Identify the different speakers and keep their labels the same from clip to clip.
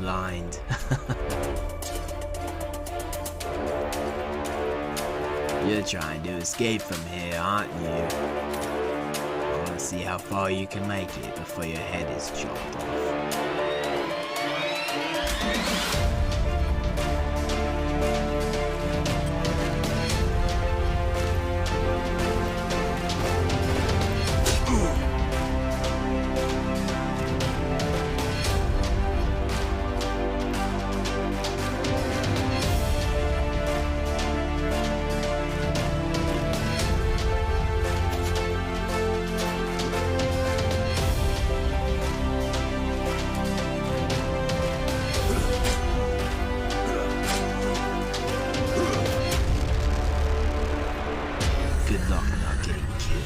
Speaker 1: blind. You're trying to escape from here, aren't you? I want to see how far you can make it before your head is chopped off. Good luck not getting killed.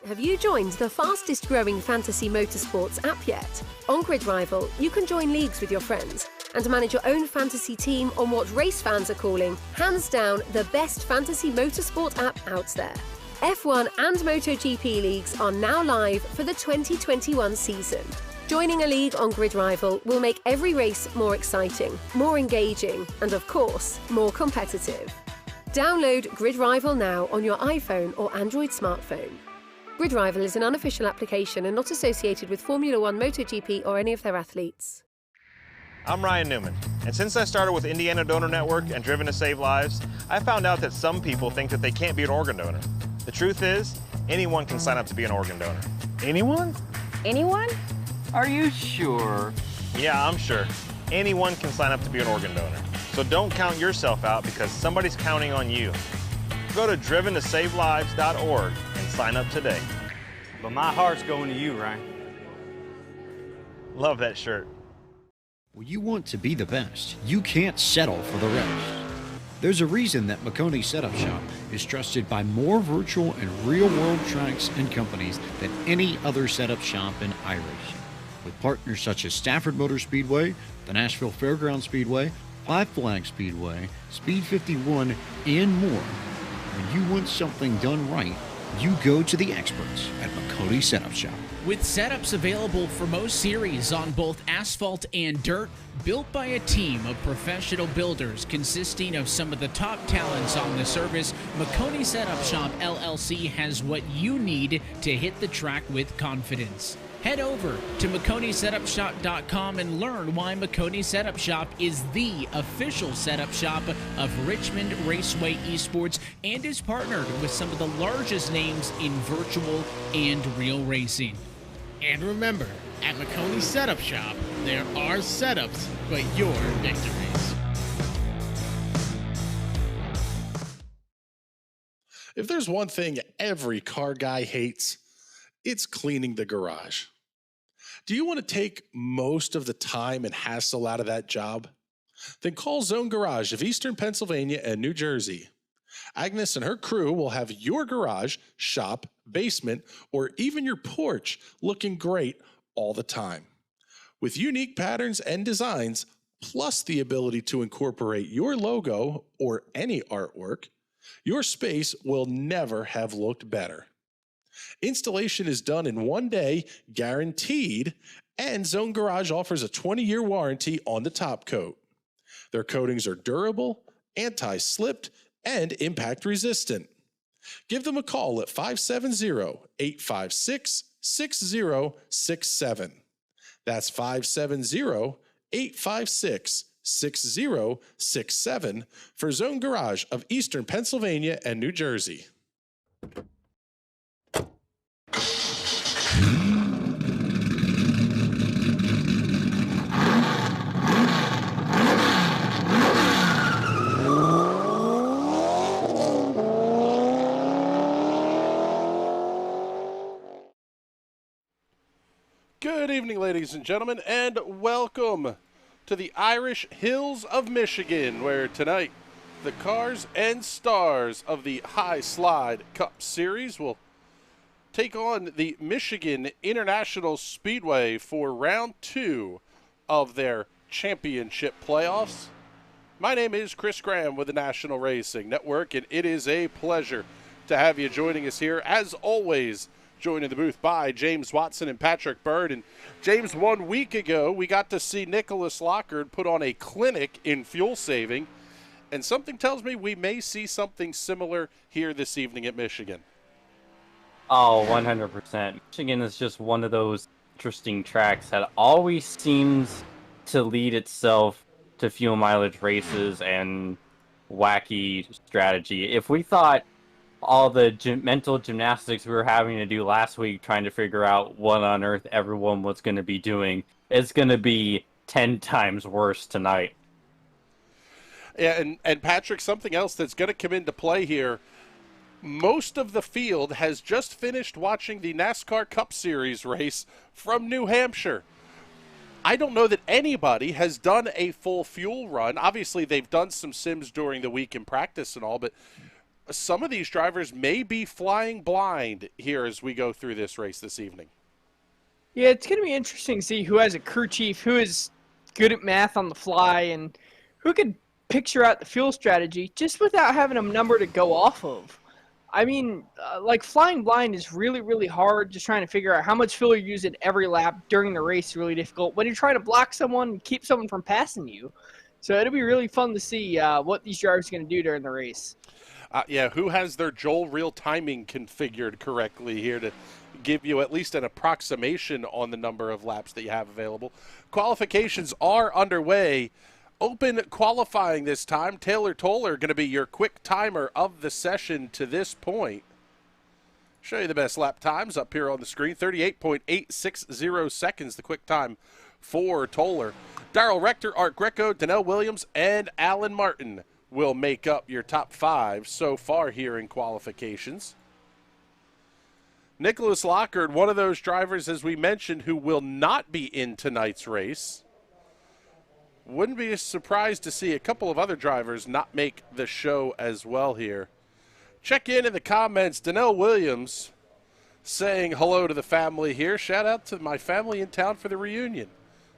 Speaker 2: Have you joined the fastest growing fantasy motorsports app yet? On Grid Rival, you can join leagues with your friends and manage your own fantasy team on what race fans are calling, hands down, the best fantasy motorsport app out there. F1 and MotoGP leagues are now live for the 2021 season. Joining a league on Grid Rival will make every race more exciting, more engaging, and of course, more competitive. Download Grid Rival now on your iPhone or Android smartphone. Grid Rival is an unofficial application and not associated with Formula One, MotoGP, or any of their athletes.
Speaker 3: I'm Ryan Newman, and since I started with Indiana Donor Network and Driven to Save Lives, I found out that some people think that they can't be an organ donor. The truth is, anyone can sign up to be an organ donor.
Speaker 4: Anyone?
Speaker 5: Anyone?
Speaker 4: Are you sure?
Speaker 3: Yeah, I'm sure. Anyone can sign up to be an organ donor. So don't count yourself out because somebody's counting on you. Go to driventosavelives.org and sign up today.
Speaker 4: But my heart's going to you, Ryan.
Speaker 3: Love that shirt.
Speaker 6: When you want to be the best, you can't settle for the rest. There's a reason that Makoni Setup Shop is trusted by more virtual and real-world tracks and companies than any other setup shop in iRacing. With partners such as Stafford Motor Speedway, the Nashville Fairgrounds Speedway, Five Flags Speedway, Speed 51, and more. When you want something done right, you go to the experts at Makoni Setup Shop.
Speaker 7: With setups available for most series on both asphalt and dirt, built by a team of professional builders consisting of some of the top talents on the service, Makoni Setup Shop LLC has what you need to hit the track with confidence. Head over to MakoniSetupShop.com and learn why Makoni Setup Shop is the official setup shop of Richmond Raceway Esports and is partnered with some of the largest names in virtual and real racing.
Speaker 8: And remember, at Makoni Setup Shop, there are setups, but your victories.
Speaker 9: If there's one thing every car guy hates, it's cleaning the garage. Do you want to take most of the time and hassle out of that job? Then call Zone Garage of Eastern Pennsylvania and New Jersey. Agnes and her crew will have your garage, shop, basement, or even your porch looking great all the time. With unique patterns and designs, plus the ability to incorporate your logo or any artwork, your space will never have looked better. Installation is done in 1 day, guaranteed, and Zone Garage offers a 20-year warranty on the top coat. Their coatings are durable, anti-slipped, and impact resistant. Give them a call at 570-856-6067. That's 570-856-6067 for Zone Garage of Eastern Pennsylvania and New Jersey. Good evening, ladies and gentlemen, and welcome to the Irish Hills of Michigan, where tonight the cars and stars of the High Slide Cup Series will take on the Michigan International Speedway for round 2 of their championship playoffs. My name is Chris Graham with the National Racing Network, and it is a pleasure to have you joining us here, as always, joined in the booth by James Watson and Patrick Bird. And James, 1 week ago, we got to see Nicholas Lockard put on a clinic in fuel saving. And something tells me we may see something similar here this evening at Michigan.
Speaker 5: Oh, 100%. Michigan is just one of those interesting tracks that always seems to lead itself to fuel mileage races and wacky strategy. If we thought all the mental gymnastics we were having to do last week trying to figure out what on earth everyone was going to be doing, it's going to be 10 times worse tonight.
Speaker 9: Yeah, and Patrick, something else that's going to come into play here, most of the field has just finished watching the NASCAR Cup Series race from New Hampshire. I don't know that anybody has done a full fuel run. Obviously, they've done some sims during the week in practice and all, but some of these drivers may be flying blind here as we go through this race this evening.
Speaker 10: Yeah, it's going to be interesting to see who has a crew chief, who is good at math on the fly, and who could picture out the fuel strategy just without having a number to go off of. I mean, like flying blind is really, really hard. Just trying to figure out how much fuel you're using every lap during the race is really difficult. When you're trying to block someone and keep someone from passing you. So it'll be really fun to see what these drivers are going to do during the race.
Speaker 9: Yeah, who has their Joel real timing configured correctly here to give you at least an approximation on the number of laps that you have available. Qualifications are underway. Open qualifying this time. Taylor Toller going to be your quick timer of the session to this point. Show you the best lap times up here on the screen. 38.860 seconds, the quick time for Toller. Darrell Rector, Art Greco, Donnell Williams, and Alan Martin will make up your top 5 so far here in qualifications. Nicholas Lockard, one of those drivers, as we mentioned, who will not be in tonight's race. Wouldn't be surprised to see a couple of other drivers not make the show as well here. Check in the comments. Donnell Williams saying hello to the family here. Shout out to my family in town for the reunion.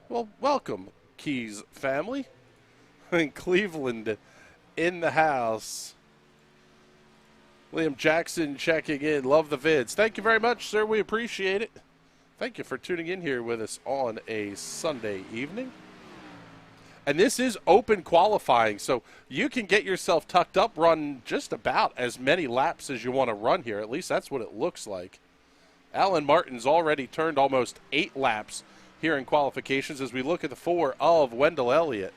Speaker 9: Well, welcome, Keys family. In Cleveland in the house. Liam Jackson checking in. Love the vids. Thank you very much, sir. We appreciate it. Thank you for tuning in here with us on a Sunday evening. And this is open qualifying, so you can get yourself tucked up, run just about as many laps as you want to run here. At least that's what it looks like. Alan Martin's already turned almost 8 laps here in qualifications as we look at the 4 of Wendell Elliott.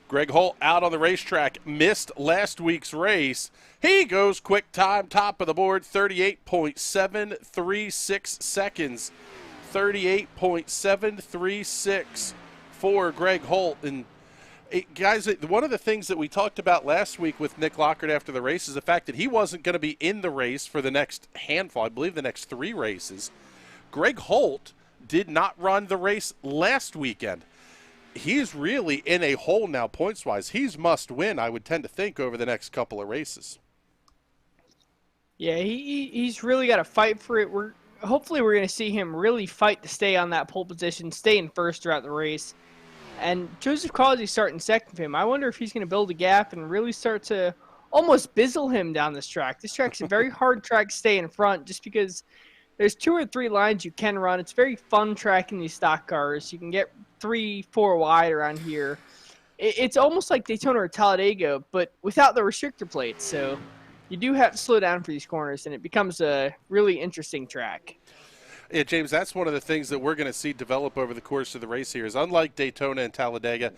Speaker 9: Greg Holt out on the racetrack, missed last week's race. He goes quick time, top of the board, 38.736 seconds. 38.736 for Greg Holt. And guys, one of the things that we talked about last week with Nick Lockard after the race is the fact that he wasn't going to be in the race for the next handful, I believe the next 3 races. Greg Holt did not run the race last weekend. He's really in a hole now points-wise. He's must win, I would tend to think, over the next couple of races.
Speaker 10: Yeah, he's really got to fight for it. Hopefully we're going to see him really fight to stay on that pole position, stay in first throughout the race. And Joseph Causey starting second for him. I wonder if he's going to build a gap and really start to almost bizzle him down this track. This track's a very hard track to stay in front just because there's 2 or 3 lines you can run. It's a very fun track in these stock cars. You can get 3-4 wide around here. It's almost like Daytona or Talladega, but without the restrictor plates. So you do have to slow down for these corners, and it becomes a really interesting track.
Speaker 9: Yeah, James, that's one of the things that we're going to see develop over the course of the race here is unlike Daytona and Talladega,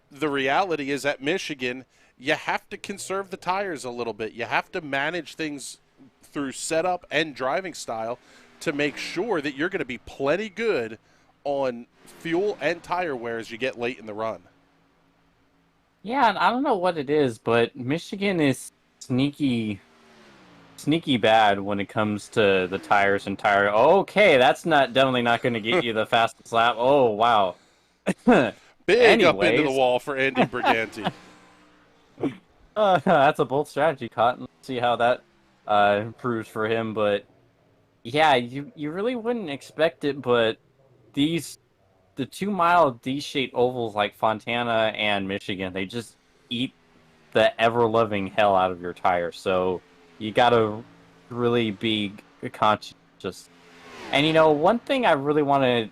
Speaker 9: the reality is at Michigan, you have to conserve the tires a little bit. You have to manage things through setup and driving style to make sure that you're going to be plenty good on fuel and tire wear as you get late in the run.
Speaker 5: Yeah, I don't know what it is, but Michigan is sneaky bad when it comes to the tires and tire. Okay, that's definitely not going to get you the fastest lap. Oh, wow.
Speaker 9: Big up into the wall for Andy Briganti.
Speaker 5: That's a bold strategy, Cotton. Let's see how that improves for him. But Yeah, you really wouldn't expect it, but the 2 mile D-shaped ovals like Fontana and Michigan, they just eat the ever-loving hell out of your tire. So you gotta really be conscious. And one thing I really want to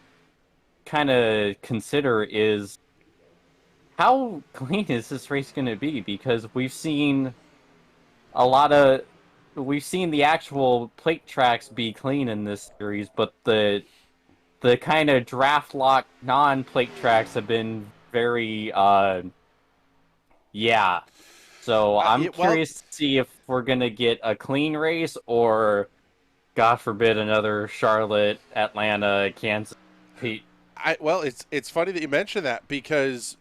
Speaker 5: kind of consider is how clean is this race going to be? Because we've seen the actual plate tracks be clean in this series, but the kind of draft lock non-plate tracks have been very yeah. So I'm curious to see if we're gonna get a clean race or, God forbid, another Charlotte, Atlanta, Kansas.
Speaker 11: Well, it's funny that you mention that, because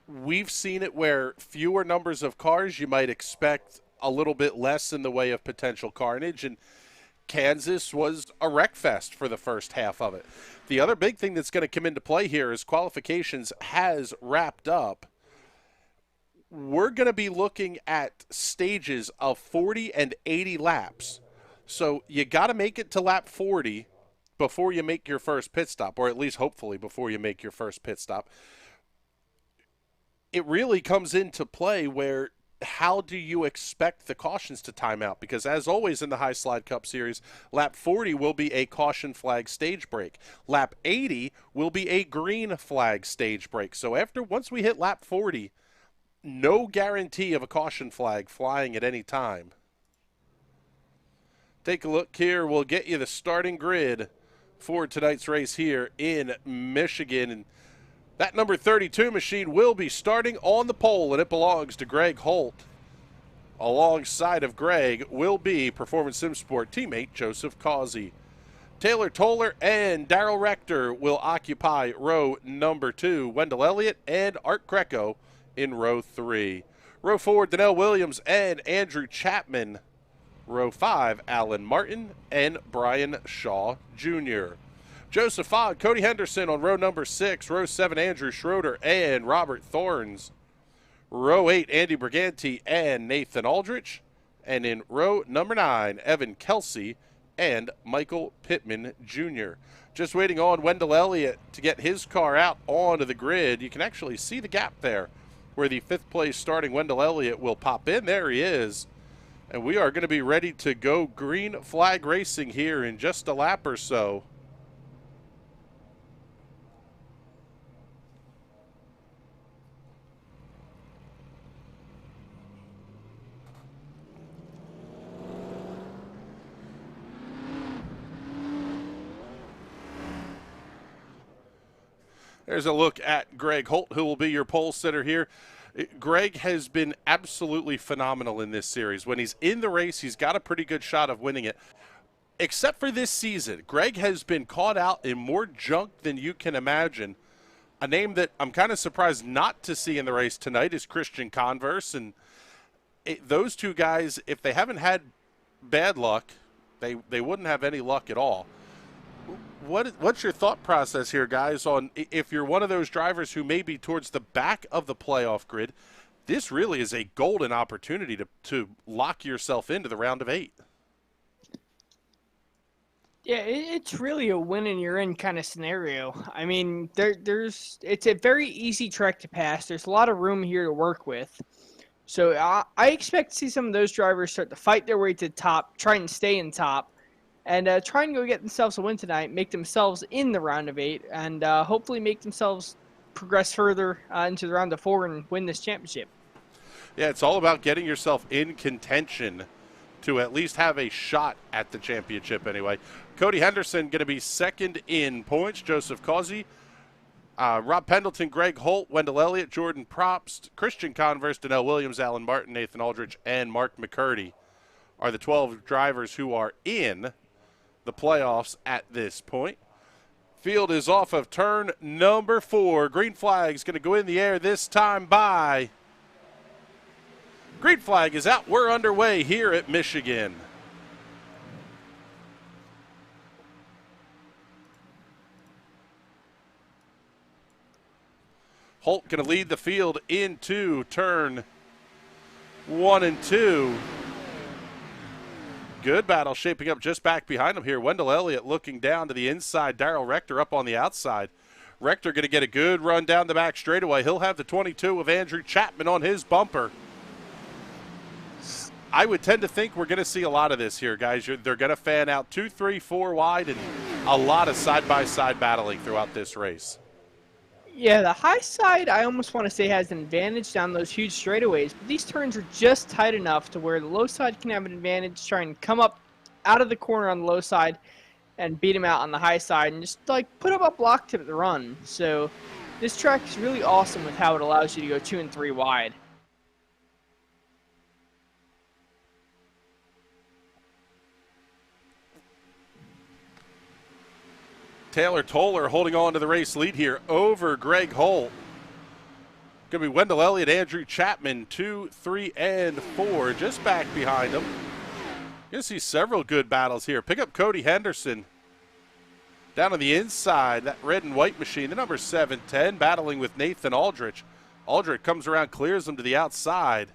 Speaker 11: we've seen it where fewer numbers of cars, you might expect a little bit less in the way of potential carnage, and Kansas was a wreck fest for the first half of it. The other big thing that's going to come into play here is qualifications has wrapped up. We're going to be looking at stages of 40 and 80 laps. So you got to make it to lap 40 before you make your first pit stop, or at least hopefully before you make your first pit stop. It really comes into play where, how do you expect the cautions to time out? Because as always in the High Slide Cup Series, lap 40 will be a caution flag stage break. Lap 80 will be a green flag stage break. So once we hit lap 40, no guarantee of a caution flag flying at any time. Take a look here. We'll get you the starting grid for tonight's race here in Michigan. And that number 32 machine will be starting on the pole, and it belongs to Greg Holt. Alongside of Greg will be Performance Sim Sport teammate Joseph Causey. Taylor Toller and Daryl Rector will occupy row number 2. Wendell Elliott and Art Greco in row 3. Row 4, Donnell Williams and Andrew Chapman. Row 5, Alan Martin and Brian Shaw Jr. Joseph Fogg, Cody Henderson on row number 6. Row 7, Andrew Schroeder and Robert Thorns. Row 8, Andy Briganti and Nathan Aldrich. And in row number 9, Evan Kelsey and Michael Pittman Jr. Just waiting on Wendell Elliott to get his car out onto the grid. You can actually see the gap there where the 5th place starting Wendell Elliott will pop in. There he is. And we are going to be ready to go green flag racing here in just a lap or so. There's a look at Greg Holt, who will be your pole sitter here. Greg has been absolutely phenomenal in this series. When he's in the race, he's got a pretty good shot of winning it. Except for this season, Greg has been caught out in more junk than you can imagine. A name that I'm kind of surprised not to see in the race tonight is Christian Converse. And those two guys, if they haven't had bad luck, they wouldn't have any luck at all. What's your thought process here, guys, on if you're one of those drivers who may be towards the back of the playoff grid, this really is a golden opportunity to lock yourself into the round of 8.
Speaker 10: Yeah, it's really a win and you're in kind of scenario. I mean, it's a very easy track to pass. There's a lot of room here to work with. So I expect to see some of those drivers start to fight their way to the top, try and stay in top, and try and go get themselves a win tonight, make themselves in the round of 8, and hopefully make themselves progress further into the round of 4 and win this championship.
Speaker 11: Yeah, it's all about getting yourself in contention to at least have a shot at the championship anyway. Cody Henderson going to be second in points. Joseph Causey, Rob Pendleton, Greg Holt, Wendell Elliott, Jordan Probst, Christian Converse, Donnell Williams, Alan Martin, Nathan Aldrich, and Mark McCurdy are the 12 drivers who are in the playoffs at this point. Field is off of turn number 4. Green flag is going to go in the air this time by. Green flag is out. We're underway here at Michigan. Holt going to lead the field into turn 1 and 2. good battle shaping up just back behind him here. Wendell Elliott looking down to the inside. Darrell Rector up on the outside. Rector going to get a good run down the back straightaway. He'll have the 22 of Andrew Chapman on his bumper. I would tend to think we're going to see a lot of this here, guys. They're going to fan out 2, 3, 4 wide, and a lot of side-by-side battling throughout this race.
Speaker 10: Yeah, the high side, I almost want to say, has an advantage down those huge straightaways. But these turns are just tight enough to where the low side can have an advantage, try and come up out of the corner on the low side and beat him out on the high side and just, like, put up a block tip at the run. So this track is really awesome with how it allows you to go 2 and 3 wide.
Speaker 11: Taylor Toller holding on to the race lead here over Greg Holt. Going to be Wendell Elliott, Andrew Chapman, 2, 3, and 4, just back behind him. Going to see several good battles here. Pick up Cody Henderson down on the inside, that red and white machine, the number 710, battling with Nathan Aldrich. Aldrich comes around, clears him to the outside.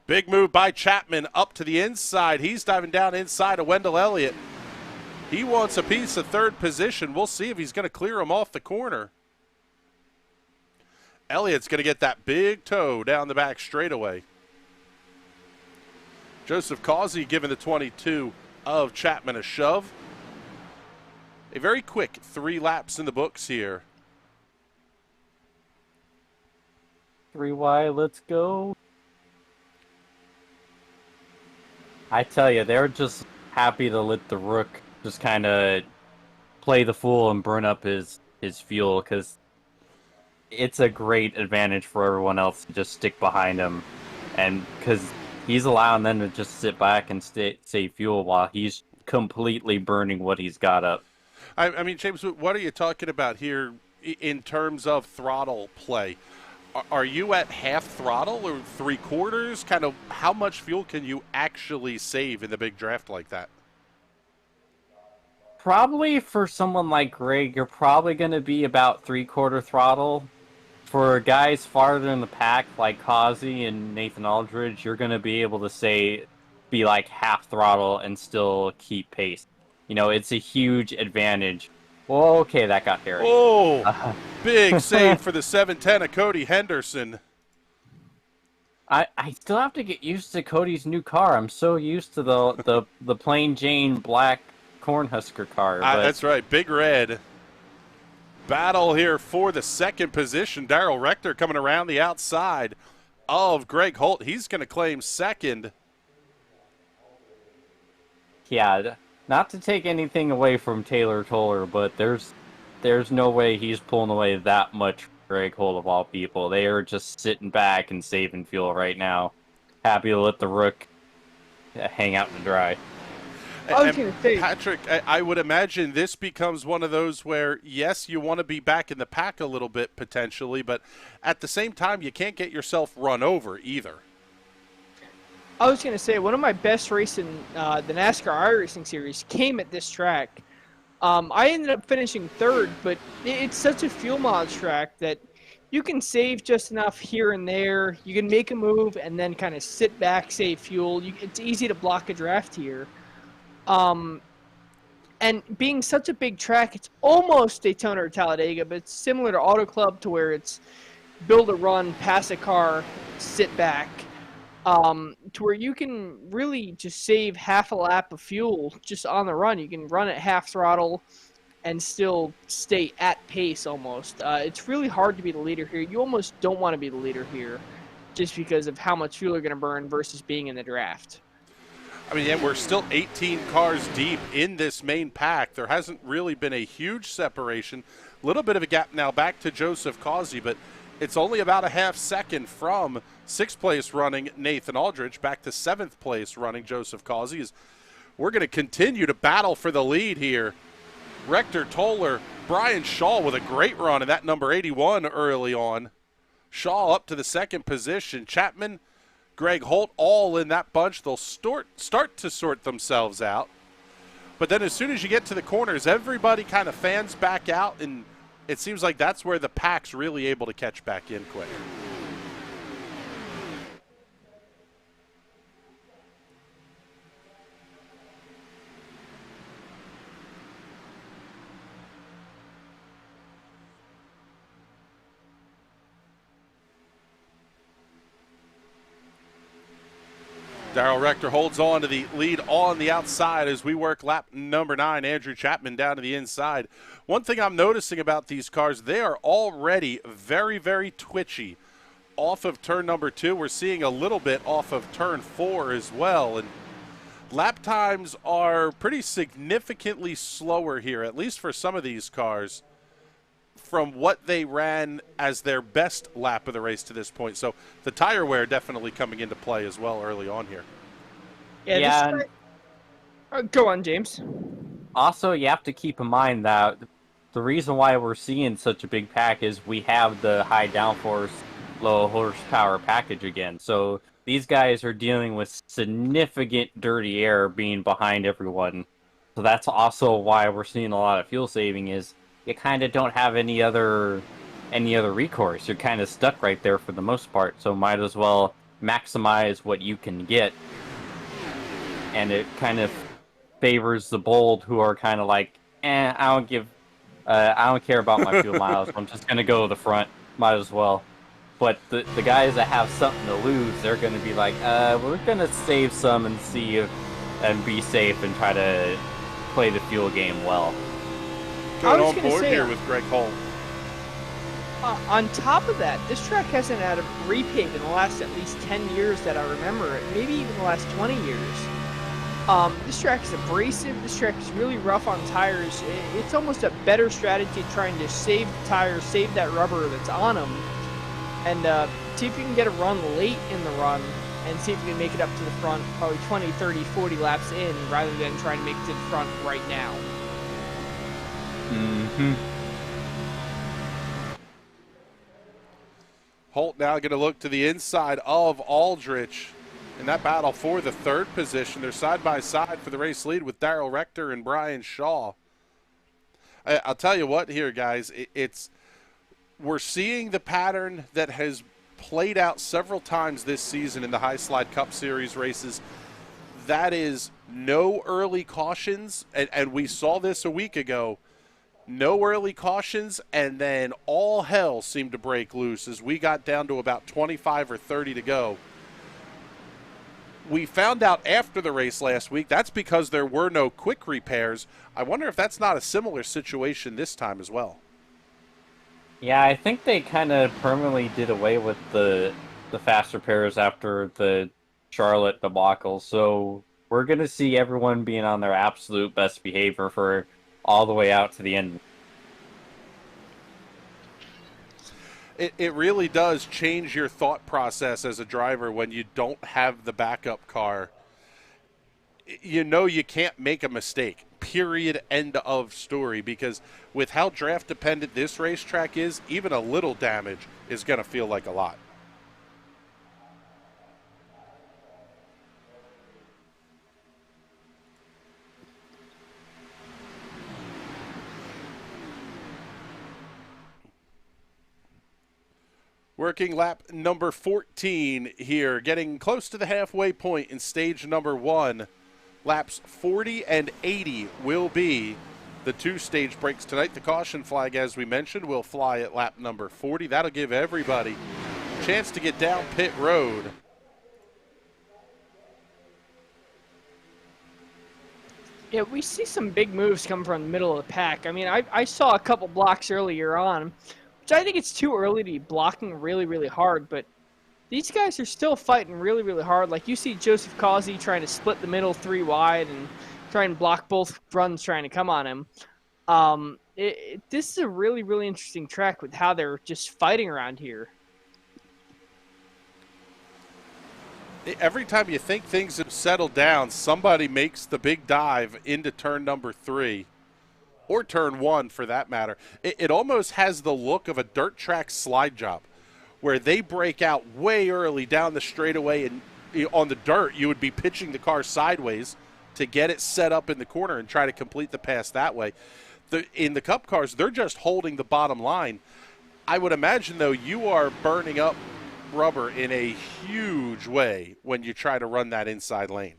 Speaker 11: Big move by Chapman up to the inside. He's diving down inside of Wendell Elliott. He wants a piece of third position. We'll see if he's going to clear him off the corner. Elliott's going to get that big toe down the back straightaway. Joseph Causey giving the 22 of Chapman a shove. A very quick 3 laps in the books here.
Speaker 5: 3 wide, let's go. I tell you, they're just happy to let the Rook just kind of play the fool and burn up his fuel, because it's a great advantage for everyone else to just stick behind him, and because he's allowing them to just sit back and save fuel while he's completely burning what he's got up.
Speaker 11: I mean, James, what are you talking about here in terms of throttle play? Are you at half throttle or 3/4? Kind of how much fuel can you actually save in the big draft like that?
Speaker 5: Probably for someone like Greg, you're probably going to be about 3/4 throttle. For guys farther in the pack like Causey and Nathan Aldridge, you're going to be able to be like half throttle and still keep pace. You know, it's a huge advantage. Well, okay, that got hairy.
Speaker 11: Oh, big save for the 710 of Cody Henderson.
Speaker 5: I still have to get used to Cody's new car. I'm so used to the plain Jane black Cornhusker car.
Speaker 11: That's right, big red. Battle here for the second position. Darrell Rector coming around the outside of Greg Holt. He's going to claim second.
Speaker 5: Yeah, not to take anything away from Taylor Toller, but there's no way he's pulling away that much from Greg Holt of all people. They are just sitting back and saving fuel right now. Happy to let the Rook hang out and dry.
Speaker 11: Patrick, I would imagine this becomes one of those where, yes, you want to be back in the pack a little bit potentially, but at the same time, you can't get yourself run over either.
Speaker 10: I was going to say, one of my best races in the NASCAR iRacing series came at this track. I ended up finishing 3rd, but it's such a fuel mileage track that you can save just enough here and there. You can make a move and then kind of sit back, save fuel. It's easy to block a draft here. And being such a big track, it's almost Daytona or Talladega, but it's similar to Auto Club to where it's build a run, pass a car, sit back, to where you can really just save half a lap of fuel just on the run. You can run at half throttle and still stay at pace almost. It's really hard to be the leader here. You almost don't want to be the leader here just because of how much fuel you're going to burn versus being in the draft.
Speaker 11: I mean, we're still 18 cars deep in this main pack. There hasn't really been a huge separation. A little bit of a gap now back to Joseph Causey, but it's only about a half second from 6th place running Nathan Aldridge back to 7th place running Joseph Causey. We're going to continue to battle for the lead here. Rector Toller, Brian Shaw with a great run in that number 81 early on. Shaw up to the 2nd position. Chapman, Greg Holt, all in that bunch. They'll start to sort themselves out. But then as soon as you get to the corners, everybody kind of fans back out, and it seems like that's where the pack's really able to catch back in quick. Darrell Rector holds on to the lead on the outside as we work lap number 9. Andrew Chapman down to the inside. One thing I'm noticing about these cars, they are already very, very twitchy off of turn number 2. We're seeing a little bit off of turn 4 as well. And lap times are pretty significantly slower here, at least for some of these cars, from what they ran as their best lap of the race to this point. So the tire wear definitely coming into play as well early on here.
Speaker 10: Yeah. Go on, James.
Speaker 5: Also, you have to keep in mind that the reason why we're seeing such a big pack is we have the high downforce, low horsepower package again. So these guys are dealing with significant dirty air being behind everyone. So that's also why we're seeing a lot of fuel saving is you kind of don't have any other recourse. You're kind of stuck right there for the most part. So might as well maximize what you can get. And it kind of favors the bold who are kind of like, I don't care about my fuel miles. I'm just gonna go to the front. Might as well. But the guys that have something to lose, they're gonna be like, we're gonna save some and see if, and be safe and try to play the fuel game well.
Speaker 11: Going on board here with Greg Holt.
Speaker 10: On top of that, this track hasn't had a repave in the last at least 10 years that I remember, maybe even the last 20 years. This track is abrasive, this track is really rough on tires. It's almost a better strategy trying to save the tires, save that rubber that's on them, and see if you can get a run late in the run, and see if you can make it up to the front probably 20, 30, 40 laps in, rather than trying to make it to the front right now.
Speaker 5: Mm-hmm.
Speaker 11: Holt now going to look to the inside of Aldrich in that battle for the 3rd position. They're side by side for the race lead with Darrell Rector and Brian Shaw. I'll tell you what here, guys. We're seeing the pattern that has played out several times this season in the High Slide Cup Series races. That is no early cautions, and we saw this a week ago. No early cautions, and then all hell seemed to break loose as we got down to about 25 or 30 to go. We found out after the race last week that's because there were no quick repairs. I wonder if that's not a similar situation this time as well.
Speaker 5: Yeah, I think they kind of permanently did away with the fast repairs after the Charlotte debacle, so we're going to see everyone being on their absolute best behavior for all the way out to the end.
Speaker 11: It really does change your thought process as a driver when you don't have the backup car. You know you can't make a mistake, period, end of story, because with how draft dependent this racetrack is, even a little damage is going to feel like a lot. Working lap number 14 here, getting close to the halfway point in stage number 1. Laps 40 and 80 will be the 2 stage breaks tonight. The caution flag, as we mentioned, will fly at lap number 40. That'll give everybody a chance to get down pit road.
Speaker 10: Yeah, we see some big moves come from the middle of the pack. I mean, I saw a couple blocks earlier on, which I think it's too early to be blocking really, really hard, but these guys are still fighting really, really hard. Like, you see Joseph Causey trying to split the middle 3 wide and trying to block both runs trying to come on him. This is a really, really interesting track with how they're just fighting around here.
Speaker 11: Every time you think things have settled down, somebody makes the big dive into turn number 3. Or turn 1 for that matter. It almost has the look of a dirt track slide job where they break out way early down the straightaway, and on the dirt you would be pitching the car sideways to get it set up in the corner and try to complete the pass that way. In the Cup cars, they're just holding the bottom line. I would imagine, though, you are burning up rubber in a huge way when you try to run that inside lane.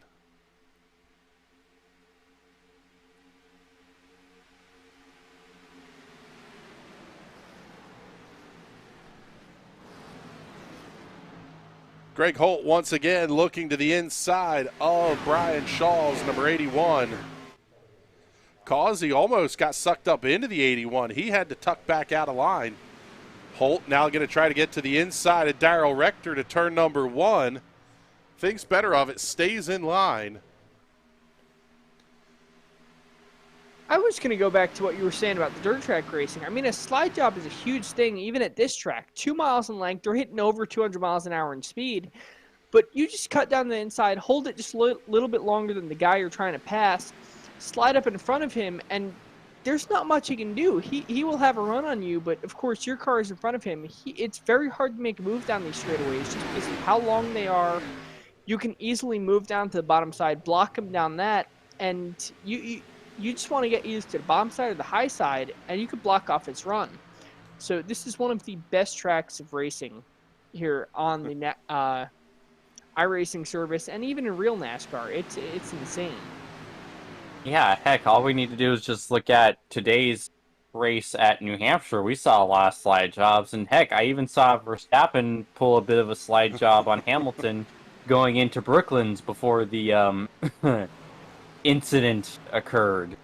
Speaker 11: Greg Holt once again looking to the inside of Brian Shaw's number 81. Causey almost got sucked up into the 81. He had to tuck back out of line. Holt now going to try to get to the inside of Darrell Rector to turn number 1. Thinks better of it, stays in line.
Speaker 10: I was going to go back to what you were saying about the dirt track racing. I mean, a slide job is a huge thing, even at this track. 2 miles in length, they're hitting over 200 miles an hour in speed. But you just cut down the inside, hold it just a little bit longer than the guy you're trying to pass, slide up in front of him, and there's not much he can do. He will have a run on you, but of course your car is in front of him. It's very hard to make a move down these straightaways just because of how long they are. You can easily move down to the bottom side, block him down that, and you just want to get used to the bottom side or the high side, and you could block off his run. So this is one of the best tracks of racing here on the iRacing service, and even in real NASCAR. It's insane.
Speaker 5: Yeah, heck, all we need to do is just look at today's race at New Hampshire. We saw a lot of slide jobs, and heck, I even saw Verstappen pull a bit of a slide job on Hamilton going into Brooklands before the incident occurred.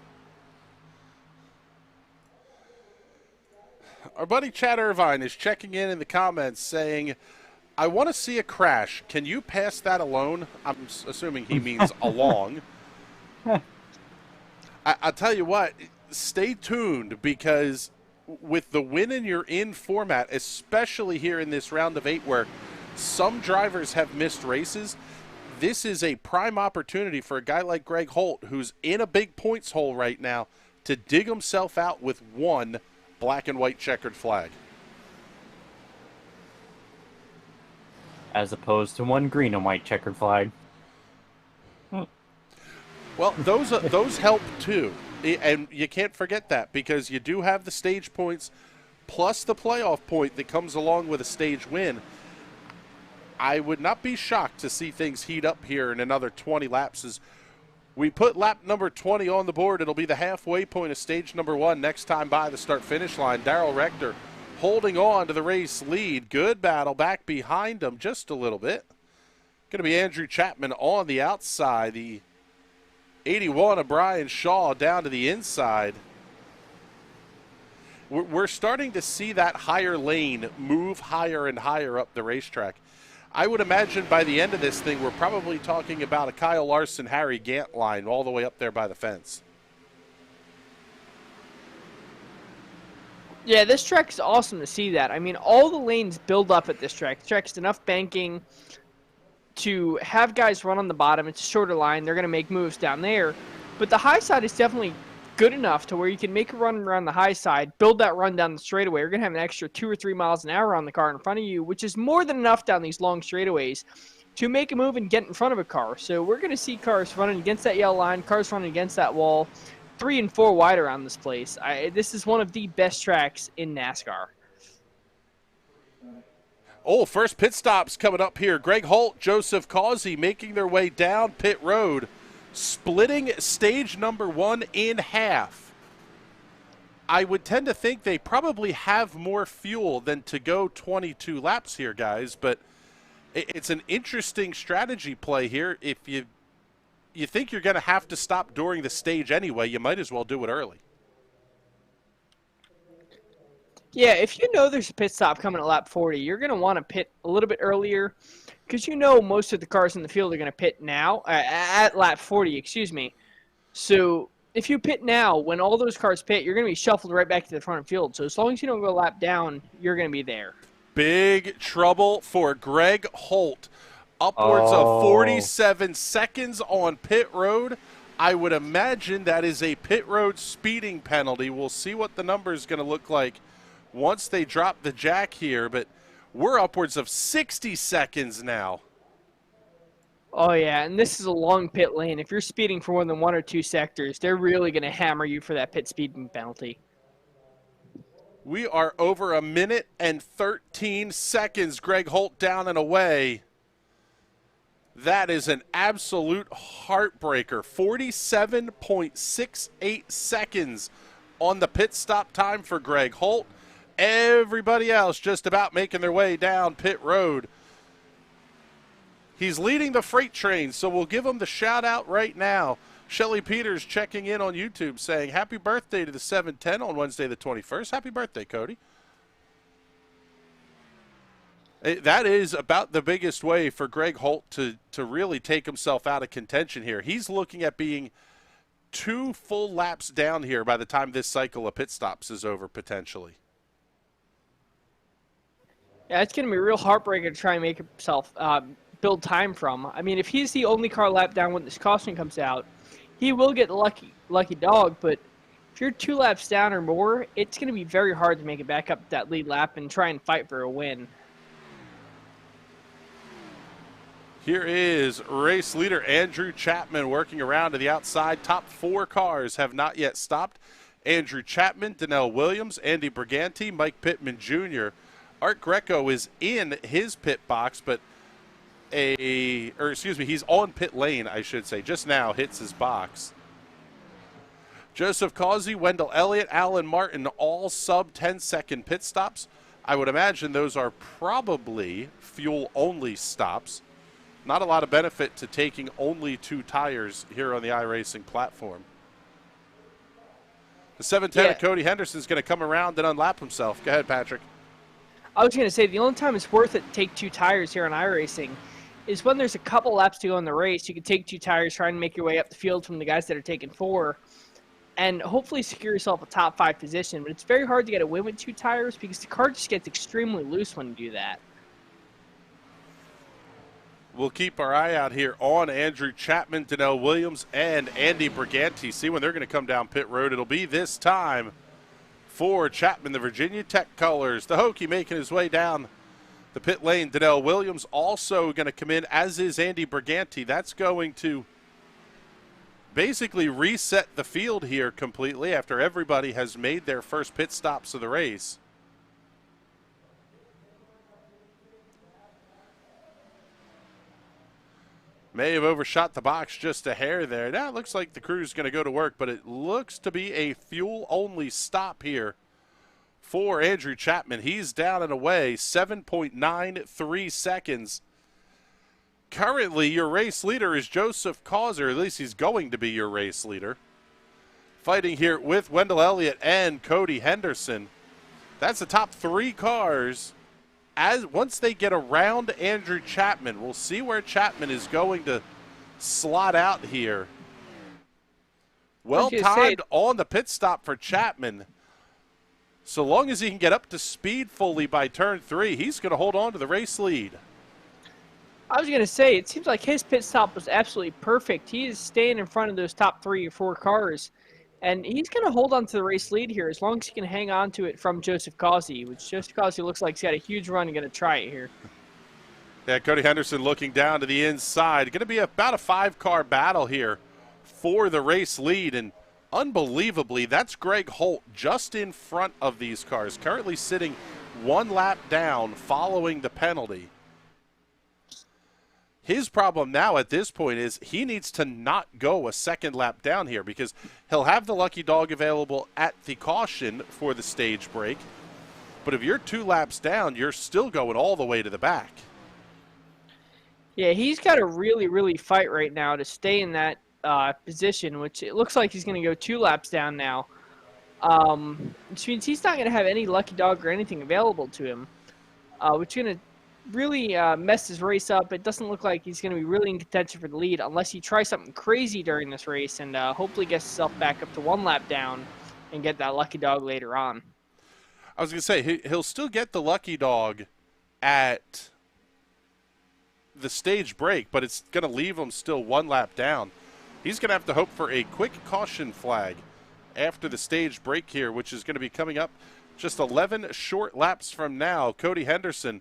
Speaker 11: Our buddy Chad Irvine is checking in the comments saying, I want to see a crash. Can you pass that alone? I'm assuming he means along. I'll tell you what, stay tuned, because with the win and you're in format, especially here in this round of 8 where some drivers have missed races, this is a prime opportunity for a guy like Greg Holt, who's in a big points hole right now, to dig himself out with one black and white checkered flag.
Speaker 5: As opposed to one green and white checkered flag.
Speaker 11: Well, those help too, and you can't forget that, because you do have the stage points plus the playoff point that comes along with a stage win. I would not be shocked to see things heat up here in another 20 laps. As we put lap number 20 on the board, it'll be the halfway point of stage number 1 next time by the start-finish line. Darrell Rector holding on to the race lead. Good battle back behind him just a little bit. Going to be Andrew Chapman on the outside. The 81 of Brian Shaw down to the inside. We're starting to see that higher lane move higher and higher up the racetrack. I would imagine by the end of this thing, we're probably talking about a Kyle Larson, Harry Gant line all the way up there by the fence.
Speaker 10: Yeah, this track is awesome to see that. I mean, all the lanes build up at this track. The track's enough banking to have guys run on the bottom. It's a shorter line. They're going to make moves down there. But the high side is definitely good enough to where you can make a run around the high side, build that run down the straightaway. You're going to have an extra 2 or 3 miles an hour on the car in front of you, which is more than enough down these long straightaways to make a move and get in front of a car. So we're going to see cars running against that yellow line, cars running against that wall, 3 and 4 wide around this place. This is one of the best tracks in NASCAR.
Speaker 11: Oh, first pit stops coming up here. Greg Holt, Joseph Causey making their way down pit road, splitting stage number 1 in half. I would tend to think they probably have more fuel than to go 22 laps here, guys, but it's an interesting strategy play here. If you think you're going to have to stop during the stage anyway, you might as well do it early.
Speaker 10: Yeah, if you know there's a pit stop coming at lap 40, you're going to want to pit a little bit earlier, because you know most of the cars in the field are going to pit now, at lap 40, excuse me. So if you pit now, when all those cars pit, you're going to be shuffled right back to the front field. So as long as you don't go a lap down, you're going to be there.
Speaker 11: Big trouble for Greg Holt. Upwards of 47 seconds on pit road. I would imagine that is a pit road speeding penalty. We'll see what the number is going to look like once they drop the jack here, but we're upwards of 60 seconds now.
Speaker 10: Oh, yeah, and this is a long pit lane. If you're speeding for more than 1 or 2 sectors, they're really going to hammer you for that pit speeding penalty.
Speaker 11: We are over 1 minute and 13 seconds. Greg Holt down and away. That is an absolute heartbreaker. 47.68 seconds on the pit stop time for Greg Holt. Everybody else just about making their way down pit road. He's leading the freight train, so we'll give him the shout out right now. Shelly Peters checking in on YouTube saying, happy birthday to the 710 on Wednesday the 21st. Happy birthday, Cody. That is about the biggest way for Greg Holt to really take himself out of contention here. He's looking at being 2 full laps down here by the time this cycle of pit stops is over, potentially.
Speaker 10: Yeah, it's going to be real heartbreaking to try and make himself build time from. I mean, if he's the only car lap down when this caution comes out, he will get the lucky dog, but if you're 2 laps down or more, it's going to be very hard to make it back up that lead lap and try and fight for a win.
Speaker 11: Here is race leader Andrew Chapman working around to the outside. Top 4 cars have not yet stopped. Andrew Chapman, Donnell Williams, Andy Briganti, Mike Pittman Jr. Art Greco is in his pit box, but he's on pit lane, I should say. Just now hits his box. Joseph Causey, Wendell Elliott, Alan Martin, all sub 10-second pit stops. I would imagine those are probably fuel-only stops. Not a lot of benefit to taking only 2 tires here on the iRacing platform. The 710 of Cody Henderson is going to come around and unlap himself. Go ahead, Patrick.
Speaker 10: I was going to say, the only time it's worth it to take 2 tires here on iRacing is when there's a couple laps to go in the race. You can take 2 tires, try and make your way up the field from the guys that are taking 4, and hopefully secure yourself a top 5 position. But it's very hard to get a win with 2 tires because the car just gets extremely loose when you do that.
Speaker 11: We'll keep our eye out here on Andrew Chapman, Donnell Williams, and Andy Briganti. See when they're going to come down pit road. It'll be this time for Chapman, the Virginia Tech colors. The Hokie making his way down the pit lane. Donnell Williams also going to come in, as is Andy Briganti. That's going to basically reset the field here completely after everybody has made their first pit stops of the race. May have overshot the box just a hair there. Now it looks like the crew's going to go to work, but it looks to be a fuel-only stop here for Andrew Chapman. He's down and away, 7.93 seconds. Currently, your race leader is Joseph Causer. At least he's going to be your race leader. Fighting here with Wendell Elliott and Cody Henderson. That's the top 3 cars. Once they get around Andrew Chapman, we'll see where Chapman is going to slot out here. Well timed on the pit stop for Chapman. So long as he can get up to speed fully by turn 3, he's going to hold on to the race lead.
Speaker 10: I was going to say, it seems like his pit stop was absolutely perfect. He is staying in front of those top 3 or 4 cars. And he's going to hold on to the race lead here as long as he can hang on to it from Joseph Causey, which Joseph Causey looks like he's got a huge run and going to try it here.
Speaker 11: Yeah, Cody Henderson looking down to the inside. Going to be about a 5-car battle here for the race lead. And unbelievably, that's Greg Holt just in front of these cars, currently sitting 1 lap down following the penalty. His problem now at this point is he needs to not go a 2nd lap down here because he'll have the lucky dog available at the caution for the stage break. But if you're 2 laps down, you're still going all the way to the back.
Speaker 10: Yeah, he's got to really, really fight right now to stay in that position, which it looks like he's going to go 2 laps down now. Which means he's not going to have any lucky dog or anything available to him, which is going to really messed his race up. It doesn't look like he's going to be really in contention for the lead unless he tries something crazy during this race and hopefully gets himself back up to 1 lap down and get that lucky dog later on.
Speaker 11: I was going to say, he'll still get the lucky dog at the stage break, but it's going to leave him still 1 lap down. He's going to have to hope for a quick caution flag after the stage break here, which is going to be coming up just 11 short laps from now. Cody Henderson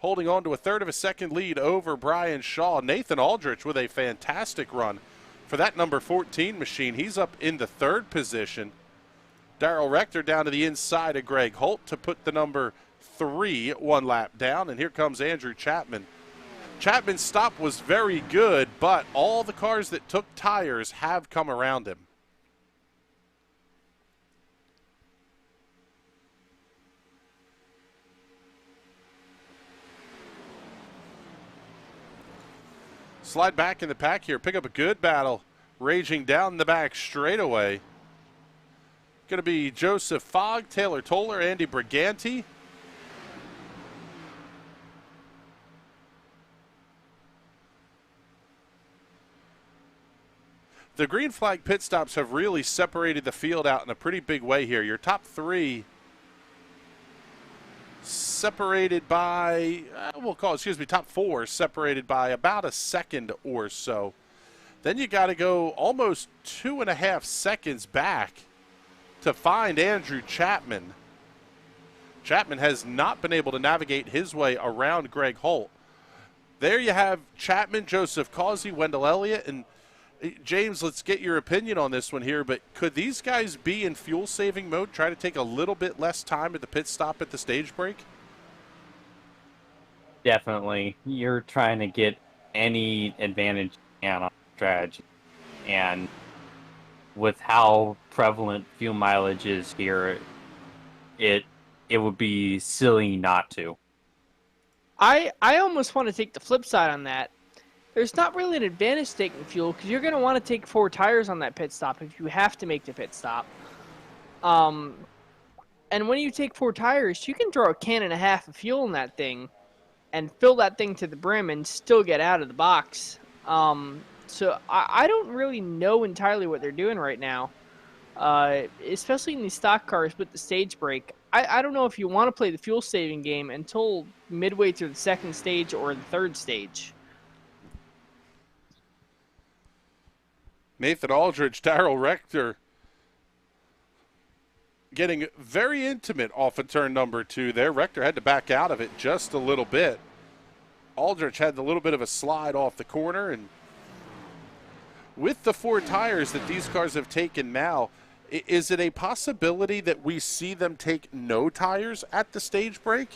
Speaker 11: holding on to a 1/3 of a second lead over Brian Shaw. Nathan Aldrich with a fantastic run for that number 14 machine. He's up in the 3rd position. Darrell Rector down to the inside of Greg Holt to put the number 3 1 lap down. And here comes Andrew Chapman. Chapman's stop was very good, but all the cars that took tires have come around him. slide back in the pack here, pick up a good battle, raging down the back straightaway. Going to be Joseph Fogg, Taylor Toller, Andy Briganti. The green flag pit stops have really separated the field out in a pretty big way here. Your top three separated by, top four separated by about a second or so. Then you got to go almost 2.5 seconds back to find Andrew Chapman. Chapman has not been able to navigate his way around Greg Holt. There you have Chapman, Joseph Causey, Wendell Elliott, and James, let's get your opinion on this one here, but could these guys be in fuel-saving mode, try to take a little bit less time at the pit stop at the stage break?
Speaker 5: Definitely. You're trying to get any advantage you can on strategy. And with how prevalent fuel mileage is here, it would be silly not to.
Speaker 10: I almost want to take the flip side on that. There's not really an advantage taking fuel because you're going to want to take 4 tires on that pit stop if you have to make the pit stop. And when you take 4 tires, you can throw a can and a half of fuel in that thing and fill that thing to the brim and still get out of the box. So I don't really know entirely what they're doing right now, especially in these stock cars with the stage brake. I don't know if you want to play the fuel saving game until midway through the second stage or the third stage.
Speaker 11: Nathan Aldridge, Darrell Rector getting very intimate off of turn number 2 there. Rector had to back out of it just a little bit. Aldridge had a little bit of a slide off the corner, and with the 4 tires that these cars have taken now, is it a possibility that we see them take no tires at the stage break?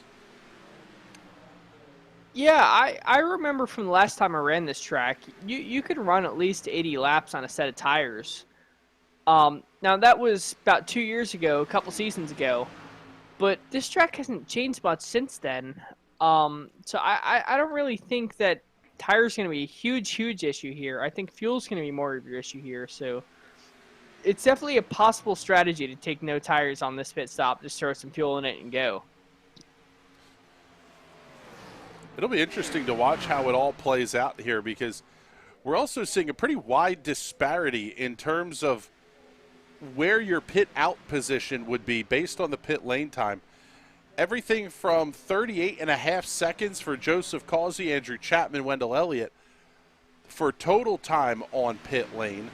Speaker 10: Yeah, I remember from the last time I ran this track, you could run at least 80 laps on a set of tires. Now, that was about 2 years ago, a couple seasons ago, but this track hasn't changed much since then. So I don't really think that tires going to be a huge issue here. I think fuel's going to be more of your issue here, so it's definitely a possible strategy to take no tires on this pit stop, just throw some fuel in it and go.
Speaker 11: It'll be interesting to watch how it all plays out here, because we're also seeing a pretty wide disparity in terms of where your pit out position would be based on the pit lane time. Everything from 38.5 seconds for Joseph Causey, Andrew Chapman, Wendell Elliott for total time on pit lane.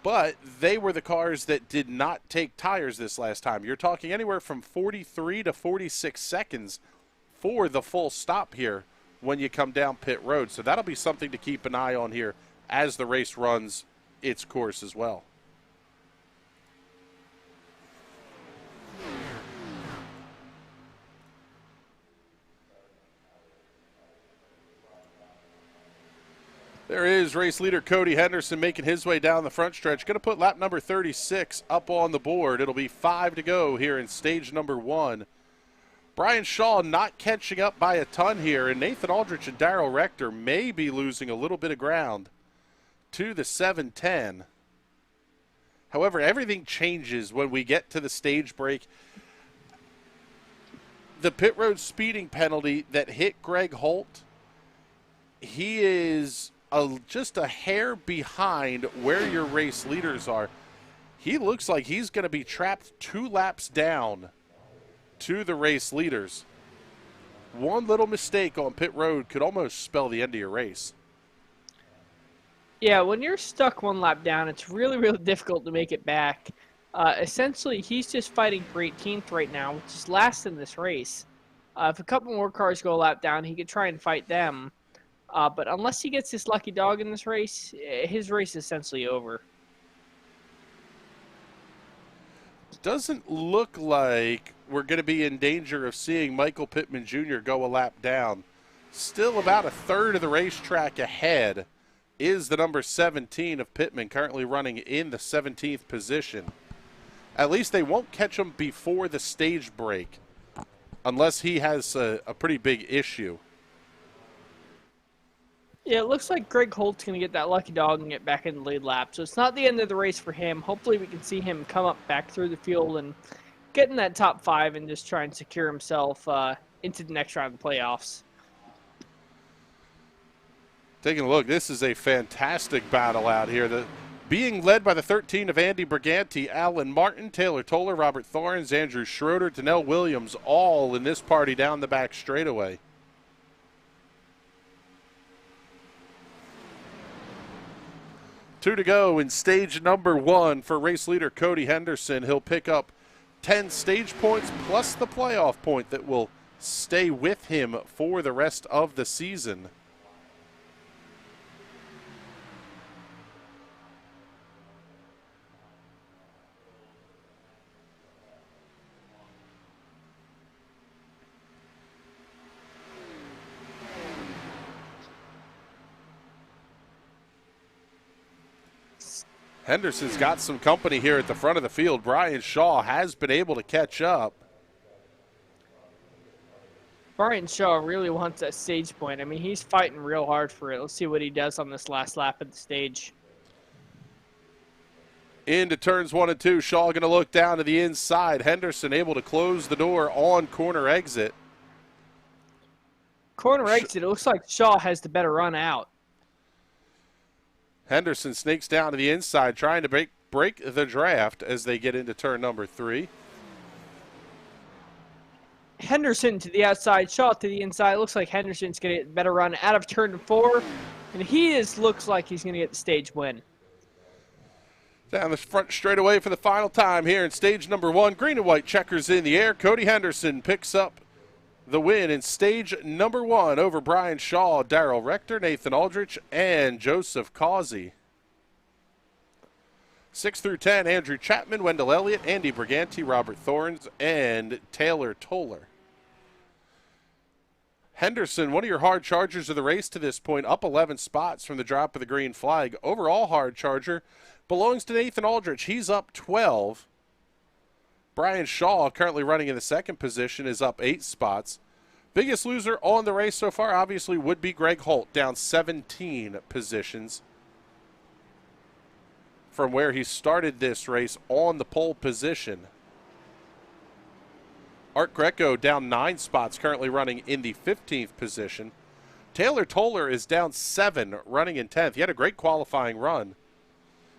Speaker 11: But they were the cars that did not take tires this last time. You're talking anywhere from 43 to 46 seconds for the full stop here when you come down pit road. So that'll be something to keep an eye on here as the race runs its course as well. There is race leader Cody Henderson making his way down the front stretch. Going to put lap number 36 up on the board. It'll be 5 to go here in stage number 1. Brian Shaw not catching up by a ton here, and Nathan Aldrich and Darrell Rector may be losing a little bit of ground to the 710. However, everything changes when we get to the stage break. The pit road speeding penalty that hit Greg Holt, he is just a hair behind where your race leaders are. He looks like he's going to be trapped 2 laps down to the race leaders. One little mistake on pit road could almost spell the end of your race.
Speaker 10: Yeah, when you're stuck 1 lap down, it's really difficult to make it back. Essentially, he's just fighting for 18th right now, which is last in this race. If a couple more cars go a lap down, he could try and fight them. But unless he gets this lucky dog in this race, his race is essentially over.
Speaker 11: Doesn't look like we're going to be in danger of seeing Michael Pittman Jr. go a lap down. Still about a third of the racetrack ahead is the number 17 of Pittman, currently running in the 17th position. At least they won't catch him before the stage break, unless he has a pretty big issue.
Speaker 10: Yeah, it looks like Greg Holt's going to get that lucky dog and get back in the lead lap. So it's not the end of the race for him. Hopefully we can see him come up back through the field and get in that top 5 and just try and secure himself into the next round of the playoffs.
Speaker 11: Taking a look, this is a fantastic battle out here. Being led by the 13 of Andy Briganti, Alan Martin, Taylor Toller, Robert Thorns, Andrew Schroeder, Donnell Williams, all in this party down the back straightaway. Two to go in stage number 1 for race leader Cody Henderson. He'll pick up 10 stage points plus the playoff point that will stay with him for the rest of the season. Henderson's got some company here at the front of the field. Brian Shaw has been able to catch up.
Speaker 10: Brian Shaw really wants that stage point. I mean, he's fighting real hard for it. Let's see what he does on this last lap of the stage.
Speaker 11: Into turns 1 and 2. Shaw going to look down to the inside. Henderson able to close the door on corner exit.
Speaker 10: Corner exit, it looks like Shaw has the better run out.
Speaker 11: Henderson snakes down to the inside, trying to break the draft as they get into turn number 3.
Speaker 10: Henderson to the outside, Shaw to the inside. Looks like Henderson's going to get a better run out of turn 4. And looks like he's going to get the stage win.
Speaker 11: Down the front straightaway for the final time here in stage number 1. Green and white checkers in the air. Cody Henderson picks up the win in stage number 1 over Brian Shaw, Darrell Rector, Nathan Aldrich, and Joseph Causey. 6 through 10, Andrew Chapman, Wendell Elliott, Andy Briganti, Robert Thorns, and Taylor Toller. Henderson, one of your hard chargers of the race to this point, up 11 spots from the drop of the green flag. Overall hard charger belongs to Nathan Aldrich. He's up 12. Brian Shaw, currently running in the 2nd position, is up 8 spots. Biggest loser on the race so far, obviously, would be Greg Holt, down 17 positions from where he started this race on the pole position. Art Greco down 9 spots, currently running in the 15th position. Taylor Toller is down 7, running in 10th. He had a great qualifying run.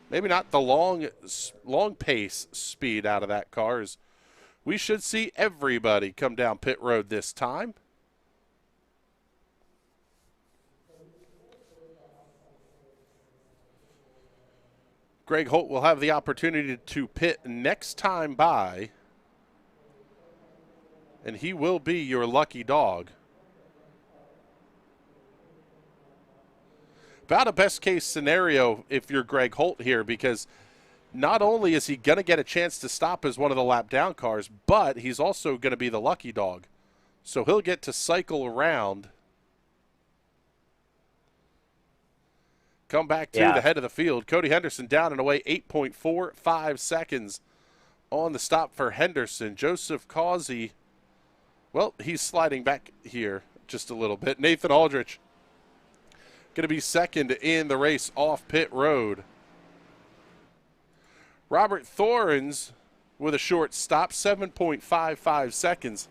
Speaker 11: Maybe not the long pace speed out of that car. As we should see everybody come down pit road this time. Greg Holt will have the opportunity to pit next time by, and he will be your lucky dog. About a best case scenario if you're Greg Holt here, because not only is he going to get a chance to stop as one of the lap down cars, but he's also going to be the lucky dog. So he'll get to cycle around, come back to the head of the field. Cody Henderson down and away, 8.45 seconds on the stop for Henderson. Joseph Causey, well, he's sliding back here just a little bit. Nathan Aldrich going to be second in the race off pit road. Robert Thorns with a short stop, 7.55 seconds.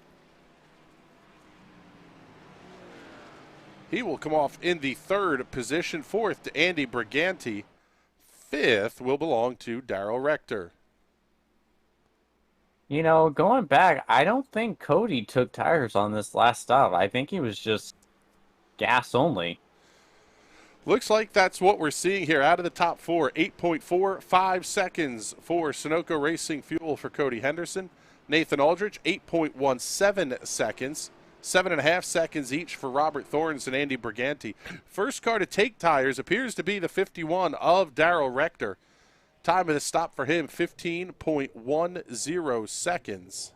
Speaker 11: He will come off in the 3rd position. 4th to Andy Briganti. 5th will belong to Darrell Rector.
Speaker 5: You know, going back, I don't think Cody took tires on this last stop. I think he was just gas only.
Speaker 11: Looks like that's what we're seeing here out of the top 4. 8.45 seconds for Sunoco Racing Fuel for Cody Henderson. Nathan Aldrich, 8.17 seconds. 7.5 seconds each for Robert Thorns and Andy Briganti. First car to take tires appears to be the 51 of Darrell Rector. Time of the stop for him, 15.10 seconds.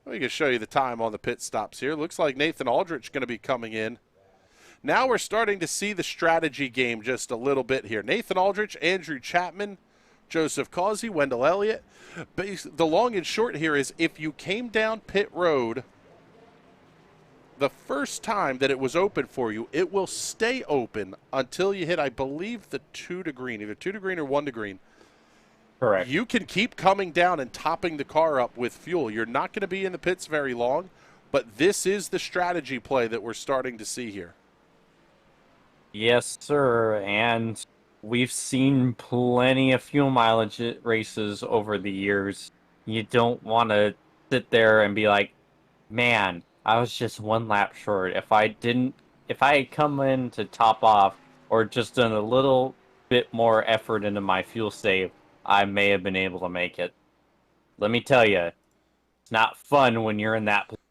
Speaker 11: We can show you the time on the pit stops here. Looks like Nathan Aldrich going to be coming in. Now we're starting to see the strategy game just a little bit here. Nathan Aldrich, Andrew Chapman, Joseph Causey, Wendell Elliott. The long and short here is if you came down pit road the first time that it was open for you, it will stay open until you hit, I believe, the 2 to green, either 2 to green or 1 to green.
Speaker 5: Correct.
Speaker 11: You can keep coming down and topping the car up with fuel. You're not going to be in the pits very long, but this is the strategy play that we're starting to see here.
Speaker 5: Yes, sir. And we've seen plenty of fuel mileage races over the years. You don't want to sit there and be like, man, I was just 1 lap short. If I had come in to top off or just done a little bit more effort into my fuel save, I may have been able to make it. Let me tell you, it's not fun when you're in that position.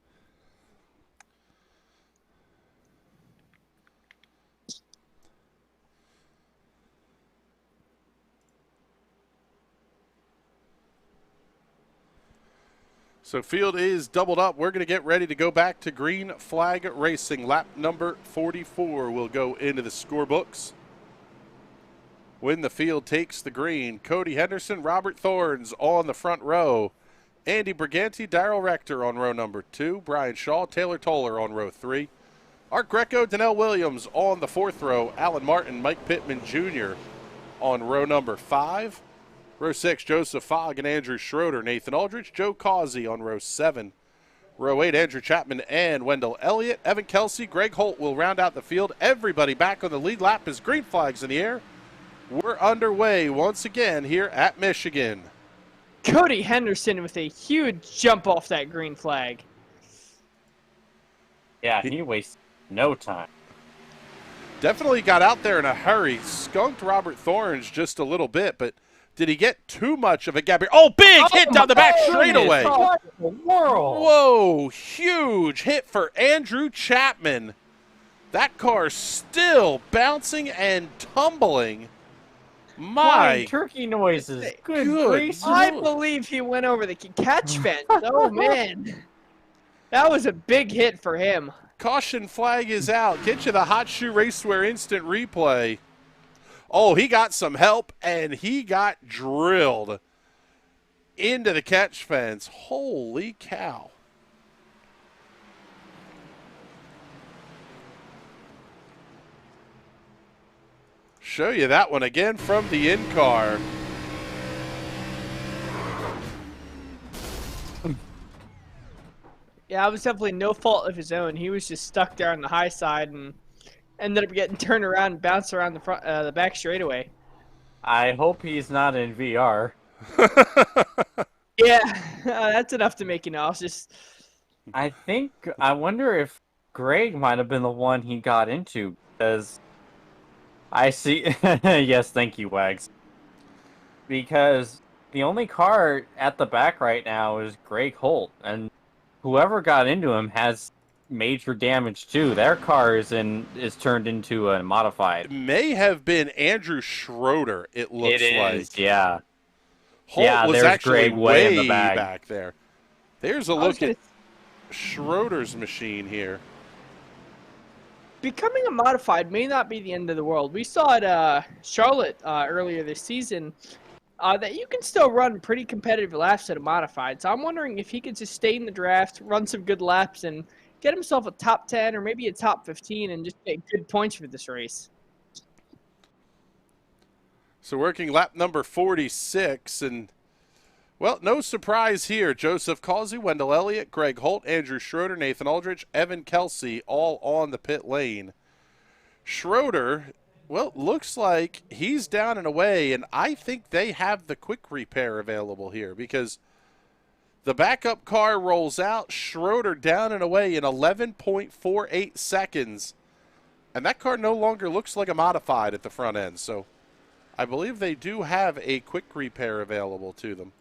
Speaker 11: So field is doubled up. We're going to get ready to go back to green flag racing. Lap number 44 will go into the scorebooks. When the field takes the green, Cody Henderson, Robert Thorns on the front row. Andy Briganti, Darrell Rector on row number 2. Brian Shaw, Taylor Toller on row 3. Art Greco, Donnell Williams on the 4th row. Alan Martin, Mike Pittman Jr. on row number 5. Row 6, Joseph Fogg and Andrew Schroeder. Nathan Aldrich, Joe Causey on row 7. Row 8, Andrew Chapman and Wendell Elliott. Evan Kelsey, Greg Holt will round out the field. Everybody back on the lead lap as green flags in the air. We're underway once again here at Michigan.
Speaker 10: Cody Henderson with a huge jump off that green flag.
Speaker 5: Yeah, he wastes no time.
Speaker 11: Definitely got out there in a hurry. Skunked Robert Thorns just a little bit, but did he get too much of a gap here? Oh, big hit down the back straightaway.
Speaker 5: What in the world?
Speaker 11: Whoa, huge hit for Andrew Chapman. That car still bouncing and tumbling. My
Speaker 5: turkey noises. Good gracious.
Speaker 10: I believe he went over the catch fence. Oh, man. That was a big hit for him.
Speaker 11: Caution flag is out. Get you the Hot Shoe Racewear instant replay. Oh, he got some help, and he got drilled into the catch fence. Holy cow. Show you that one again from the in-car.
Speaker 10: Yeah, it was definitely no fault of his own. He was just stuck there on the high side and ended up getting turned around and bounced around the front, the back straightaway.
Speaker 5: I hope he's not in VR.
Speaker 10: Yeah, that's enough to make you nauseous.
Speaker 5: I wonder if Greg might have been the one he got into, because I see. Yes, thank you, Wags. Because the only car at the back right now is Greg Holt, and whoever got into him has major damage too. Their car is turned into a modified.
Speaker 11: It may have been Andrew Schroeder, it looks like.
Speaker 5: Yeah.
Speaker 11: Holt was
Speaker 5: there's
Speaker 11: actually
Speaker 5: Greg way in the
Speaker 11: back there. There's a look at Schroeder's machine here.
Speaker 10: Becoming a modified may not be the end of the world. We saw at Charlotte earlier this season that you can still run pretty competitive laps at a modified. So I'm wondering if he could sustain the draft, run some good laps, and get himself a top 10 or maybe a top 15 and just get good points for this race.
Speaker 11: So working lap number 46, and, well, no surprise here. Joseph Causey, Wendell Elliott, Greg Holt, Andrew Schroeder, Nathan Aldrich, Evan Kelsey, all on the pit lane. Schroeder, well, looks like he's down and away, and I think they have the quick repair available here because the backup car rolls out, Schroeder down and away in 11.48 seconds, and that car no longer looks like a modified at the front end, so I believe they do have a quick repair available to them.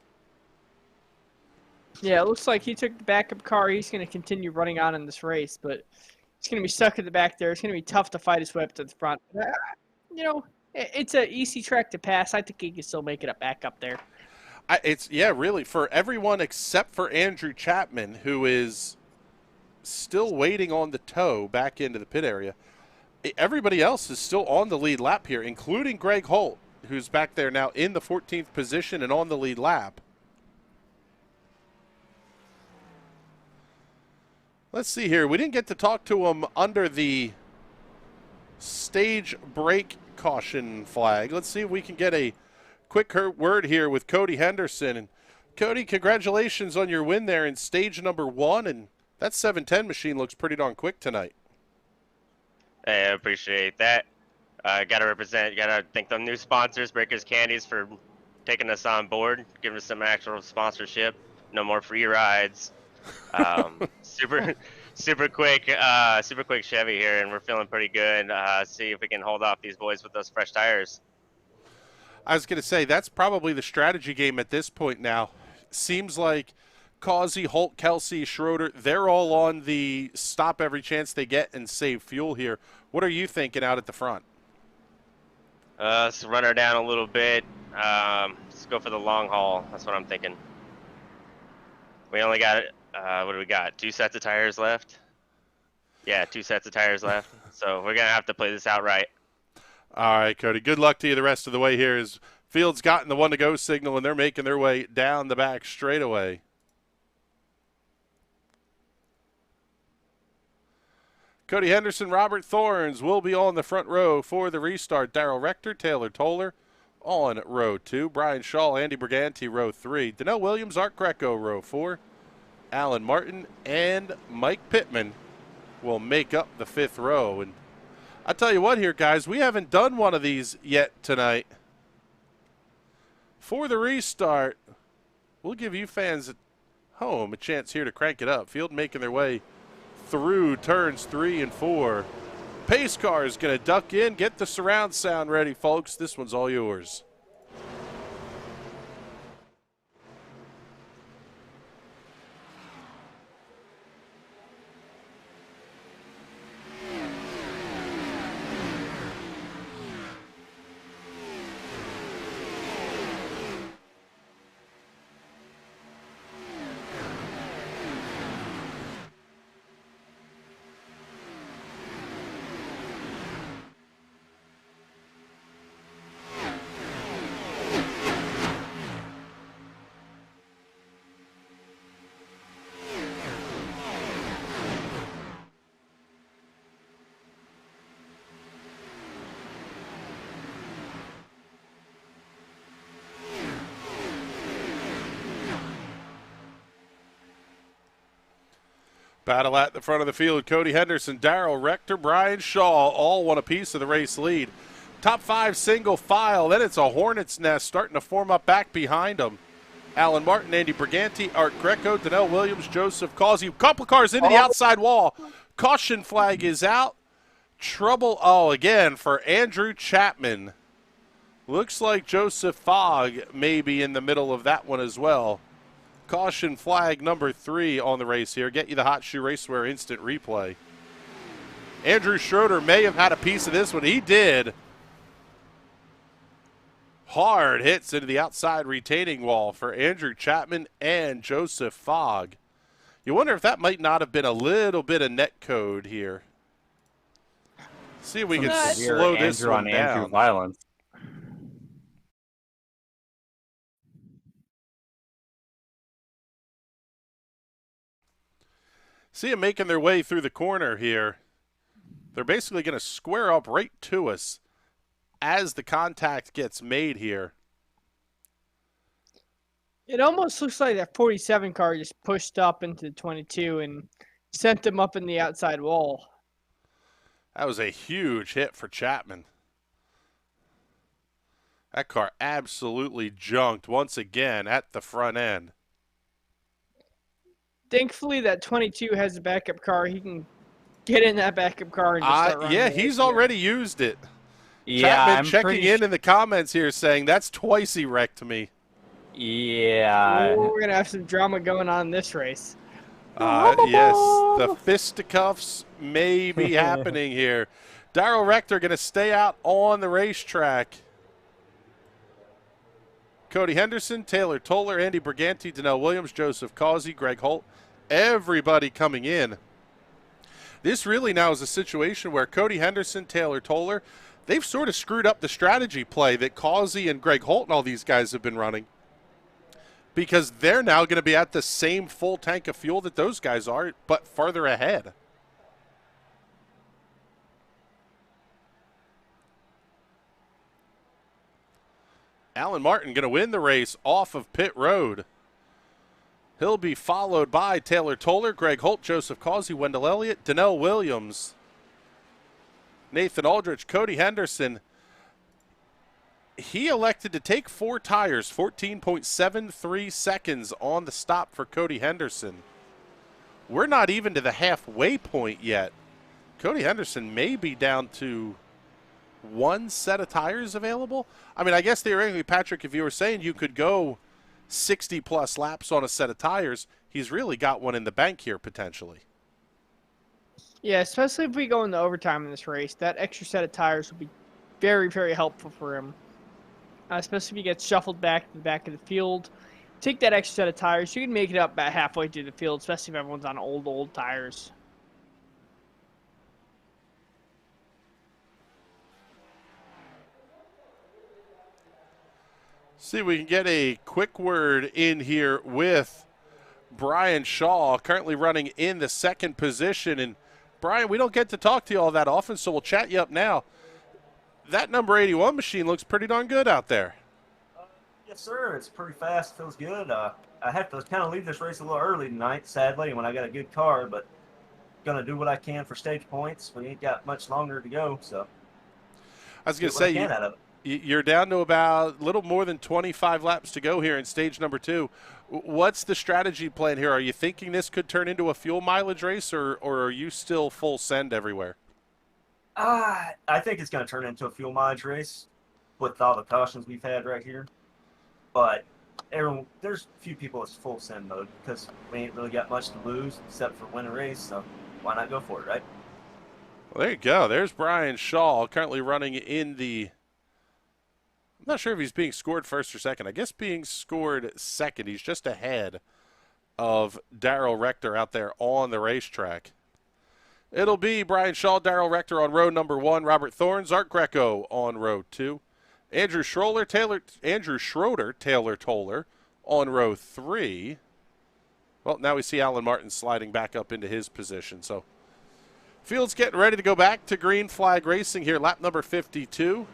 Speaker 10: Yeah, it looks like he took the backup car. He's going to continue running on in this race, but he's going to be stuck at the back there. It's going to be tough to fight his way up to the front. You know, it's an easy track to pass. I think he can still make it back up there.
Speaker 11: Yeah, really, for everyone except for Andrew Chapman, who is still waiting on the tow back into the pit area. Everybody else is still on the lead lap here, including Greg Holt, who's back there now in the 14th position and on the lead lap. Let's see here. We didn't get to talk to him under the stage break caution flag. Let's see if we can get a quick word here with Cody Henderson. And Cody, congratulations on your win there in stage number 1. And that 710 machine looks pretty darn quick tonight.
Speaker 12: Hey, I appreciate that. Got to thank the new sponsors, Breakers Candies, for taking us on board, giving us some actual sponsorship. No more free rides. Super quick Chevy here, and we're feeling pretty good. See if we can hold off these boys with those fresh tires.
Speaker 11: I was going to say, that's probably the strategy game at this point now. Seems like Causey, Holt, Kelsey, Schroeder, they're all on the stop every chance they get and save fuel here. What are you thinking out at the front?
Speaker 12: Let's run her down a little bit. Let's go for the long haul. That's what I'm thinking. We only got, what do we got? 2 sets of tires left? Yeah, 2 sets of tires left. So we're going to have to play this out right.
Speaker 11: All right, Cody. Good luck to you the rest of the way here as Field's gotten the 1-to-go signal, and they're making their way down the back straightaway. Cody Henderson, Robert Thorns will be on the front row for the restart. Darrell Rector, Taylor Toller on row 2. Brian Shaw, Andy Briganti, row 3. Donnell Williams, Art Greco, row 4. Alan Martin and Mike Pittman will make up the 5th row. And I tell you what here, guys, we haven't done one of these yet tonight. For the restart, we'll give you fans at home a chance here to crank it up. Field making their way through turns 3 and 4. Pace car is going to duck in. Get the surround sound ready, folks. This one's all yours. Battle at the front of the field. Cody Henderson, Darrell Rector, Brian Shaw all want a piece of the race lead. Top 5 single file. Then it's a hornet's nest starting to form up back behind them. Alan Martin, Andy Briganti, Art Greco, Donnell Williams, Joseph Causey. Couple cars into the outside wall. Caution flag is out. Trouble, again for Andrew Chapman. Looks like Joseph Fogg may be in the middle of that one as well. Caution flag number 3 on the race here. Get you the Hot Shoe Racewear instant replay. Andrew Schroeder may have had a piece of this one. He did. Hard hits into the outside retaining wall for Andrew Chapman and Joseph Fogg. You wonder if that might not have been a little bit of net code here. See if we can slow this one down.
Speaker 5: Andrew violence.
Speaker 11: See them making their way through the corner here. They're basically going to square up right to us as the contact gets made here.
Speaker 10: It almost looks like that 47 car just pushed up into the 22 and sent them up in the outside wall.
Speaker 11: That was a huge hit for Chapman. That car absolutely junked once again at the front end.
Speaker 10: Thankfully, that 22 has a backup car. He can get in that backup car and just start running.
Speaker 11: Yeah, he's already used it.
Speaker 5: Yeah,
Speaker 11: Chapman
Speaker 5: I'm
Speaker 11: checking in the comments here saying that's twice he wrecked me.
Speaker 5: Yeah.
Speaker 10: We're going to have some drama going on in this race.
Speaker 11: Yes, the fisticuffs may be happening here. Darrell Rector going to stay out on the racetrack. Cody Henderson, Taylor Toller, Andy Briganti, Donnell Williams, Joseph Causey, Greg Holt, everybody coming in. This really now is a situation where Cody Henderson, Taylor Toller, they've sort of screwed up the strategy play that Causey and Greg Holt and all these guys have been running. because they're now going to be at the same full tank of fuel that those guys are, but farther ahead. Alan Martin going to win the race off of pit road. He'll be followed by Taylor Toller, Greg Holt, Joseph Causey, Wendell Elliott, Donnell Williams, Nathan Aldrich, Cody Henderson. He elected to take 4 tires, 14.73 seconds on the stop for Cody Henderson. We're not even to the halfway point yet. Cody Henderson may be down to 1 set of tires available. I mean, I guess theoretically, Patrick, if you were saying you could go 60-plus laps on a set of tires, he's really got one in the bank here potentially.
Speaker 10: Yeah, especially if we go into overtime in this race. That extra set of tires will be very, very helpful for him. Especially if he gets shuffled back to the back of the field. Take that extra set of tires. You can make it up about halfway through the field, especially if everyone's on old tires.
Speaker 11: See if we can get a quick word in here with Brian Shaw, currently running in the 2nd position. And Brian, we don't get to talk to you all that often, so we'll chat you up now. That number 81 machine looks pretty darn good out there.
Speaker 13: Yes, sir. It's pretty fast. Feels good. I have to kind of leave this race a little early tonight, sadly, when I got a good car, but going to do what I can for stage points. We ain't got much longer to go, so.
Speaker 11: I was going to say, you're down to about a little more than 25 laps to go here in stage number 2. What's the strategy plan here? Are you thinking this could turn into a fuel mileage race, or are you still full send everywhere?
Speaker 13: I think it's going to turn into a fuel mileage race with all the cautions we've had right here. But there's a few people that's full send mode because we ain't really got much to lose except for win a race, so why not go for it, right?
Speaker 11: Well, there you go. There's Brian Shaw, currently running in the – I'm not sure if he's being scored first or second. I guess being scored second. He's just ahead of Darrell Rector out there on the racetrack. It'll be Brian Shaw, Darrell Rector on row number 1, Robert Thorns, Art Greco on row 2, Andrew Schroeder, Taylor Toller on row 3. Well, now we see Alan Martin sliding back up into his position. So field's getting ready to go back to green flag racing here, lap number 52.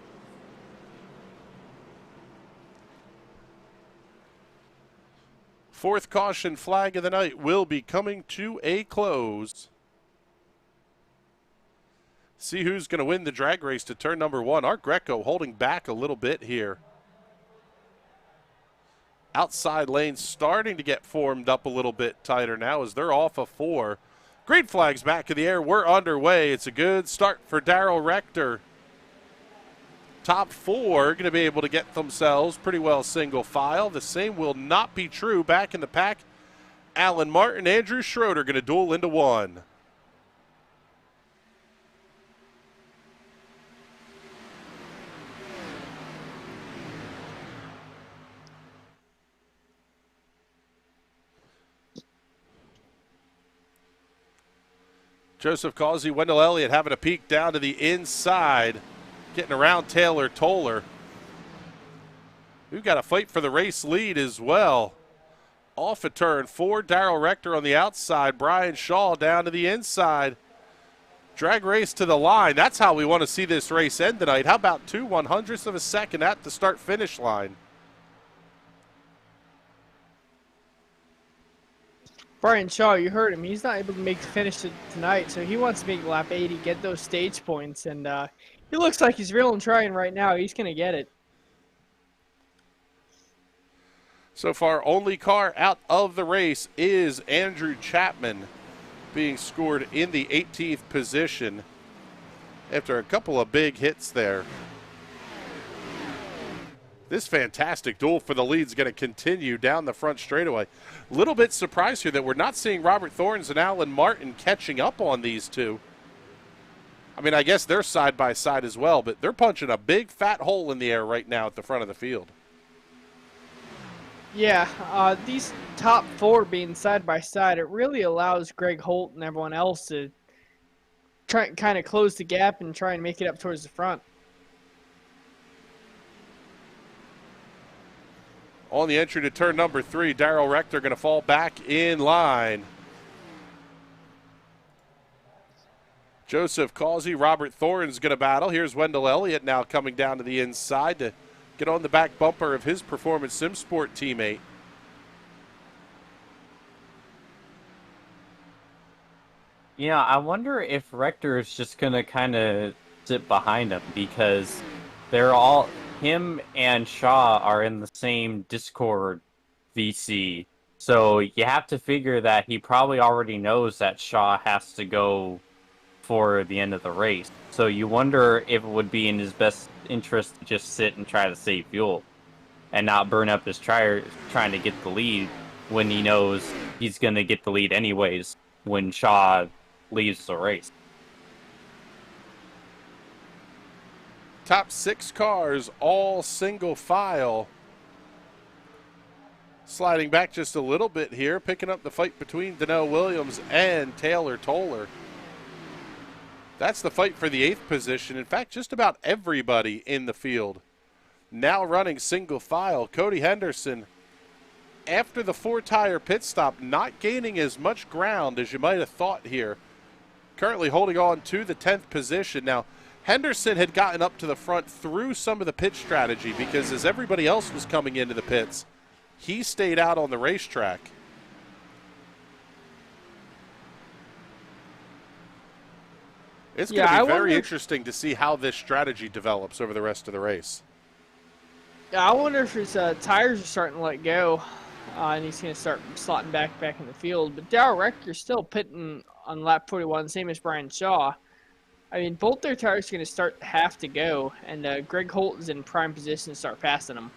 Speaker 11: Fourth caution flag of the night will be coming to a close. See who's going to win the drag race to turn number 1. Art Greco holding back a little bit here. Outside lane starting to get formed up a little bit tighter now as they're off of 4. Green flag's back in the air. We're underway. It's a good start for Darrell Rector. Top 4 going to be able to get themselves pretty well single file. The same will not be true back in the pack. Alan Martin, Andrew Schroeder going to duel into 1. Joseph Causey, Wendell Elliott having a peek down to the inside, getting around Taylor Toller. We've got to fight for the race lead as well. Off a turn 4, Darrell Rector on the outside, Brian Shaw down to the inside. Drag race to the line. That's how we want to see this race end tonight. How about 2/100ths of a second at the start-finish line?
Speaker 10: Brian Shaw, you heard him. He's not able to make the finish tonight, so he wants to make lap 80, get those stage points, and he looks like he's really trying right now. He's going to get it.
Speaker 11: So far, only car out of the race is Andrew Chapman, being scored in the 18th position after a couple of big hits there. This fantastic duel for the lead is going to continue down the front straightaway. A little bit surprised here that we're not seeing Robert Thorns and Alan Martin catching up on these two. I mean, I guess they're side by side as well, but they're punching a big fat hole in the air right now at the front of the field.
Speaker 10: Yeah, these top 4 being side by side, it really allows Greg Holt and everyone else to try and kind of close the gap and try and make it up towards the front.
Speaker 11: On the entry to turn number 3, Darrell Rector going to fall back in line. Joseph Causey, Robert Thorne's going to battle. Here's Wendell Elliott now coming down to the inside to get on the back bumper of his Performance Sim Sport teammate.
Speaker 5: Yeah, I wonder if Rector is just going to kind of sit behind him because they're all, him and Shaw are in the same Discord VC. So you have to figure that he probably already knows that Shaw has to go for the end of the race. So you wonder if it would be in his best interest to just sit and try to save fuel and not burn up his tires trying to get the lead when he knows he's going to get the lead anyways when Shaw leaves the race.
Speaker 11: Top 6 cars, all single file. Sliding back just a little bit here, picking up the fight between Donnell Williams and Taylor Toller. That's the fight for the 8th position. In fact, just about everybody in the field now running single file. Cody Henderson, after the 4-tire pit stop, not gaining as much ground as you might have thought here. Currently holding on to the 10th position. Now, Henderson had gotten up to the front through some of the pit strategy because as everybody else was coming into the pits, he stayed out on the racetrack. It's going to be very interesting to see how this strategy develops over the rest of the race.
Speaker 10: Yeah, I wonder if his tires are starting to let go, and he's going to start slotting back in the field. But Darrell Rector's still pitting on lap 41, same as Brian Shaw. I mean, both their tires are going to start to have to go, and Greg Holt is in prime position to start passing them.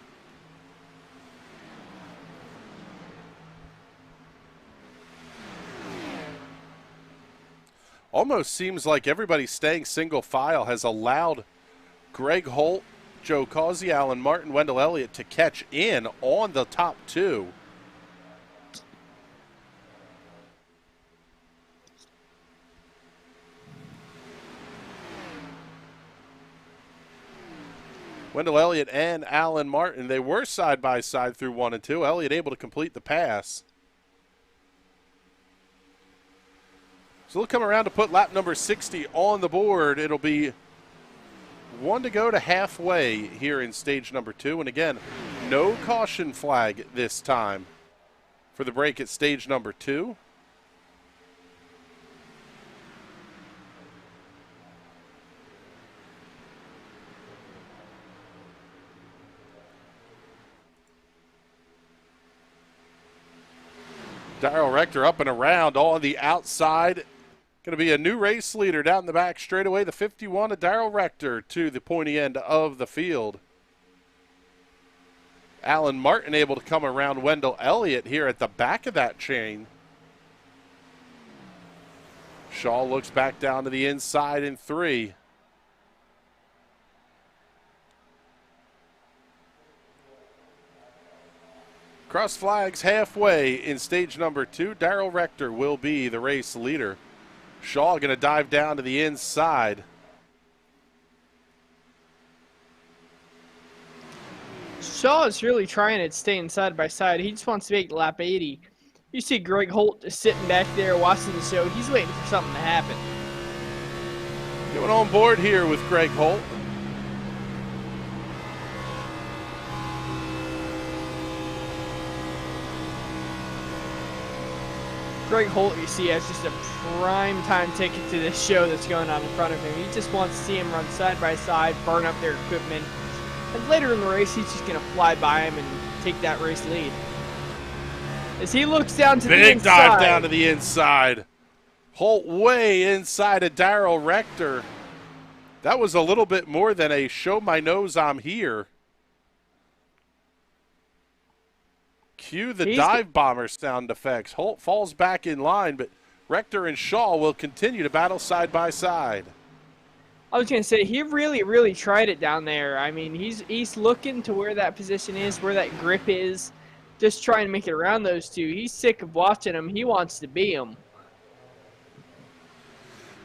Speaker 11: Almost seems like everybody staying single file has allowed Greg Holt, Joe Causey, Alan Martin, Wendell Elliott to catch in on the top 2. Wendell Elliott and Alan Martin, they were side by side through 1 and 2. Elliott able to complete the pass. So they'll come around to put lap number 60 on the board. It'll be 1 to go to halfway here in stage number 2. And again, no caution flag this time for the break at stage number 2. Darrell Rector up and around on the outside. Going to be a new race leader down the back straightaway. The 51 of Darrell Rector to the pointy end of the field. Alan Martin able to come around Wendell Elliott here at the back of that chain. Shaw looks back down to the inside in 3. Cross flags halfway in stage number 2. Darrell Rector will be the race leader. Shaw going to dive down to the inside.
Speaker 10: Shaw is really trying to stay side by side. He just wants to make lap 80. You see Greg Holt just sitting back there watching the show. He's waiting for something to happen.
Speaker 11: Going on board here with Greg Holt.
Speaker 10: Greg Holt, you see, has just a prime time ticket to this show that's going on in front of him. He just wants to see him run side by side, burn up their equipment. And later in the race, he's just going to fly by him and take that race lead. As he looks down to the inside. Big
Speaker 11: dive down to the inside. Holt way inside of Darrell Rector. That was a little bit more than a show my nose I'm here. Cue the dive bomber sound effects. Holt falls back in line, but Rector and Shaw will continue to battle side by side.
Speaker 10: I was going to say, he really tried it down there. I mean, he's looking to where that position is, where that grip is, just trying to make it around those two. He's sick of watching them. He wants to be them.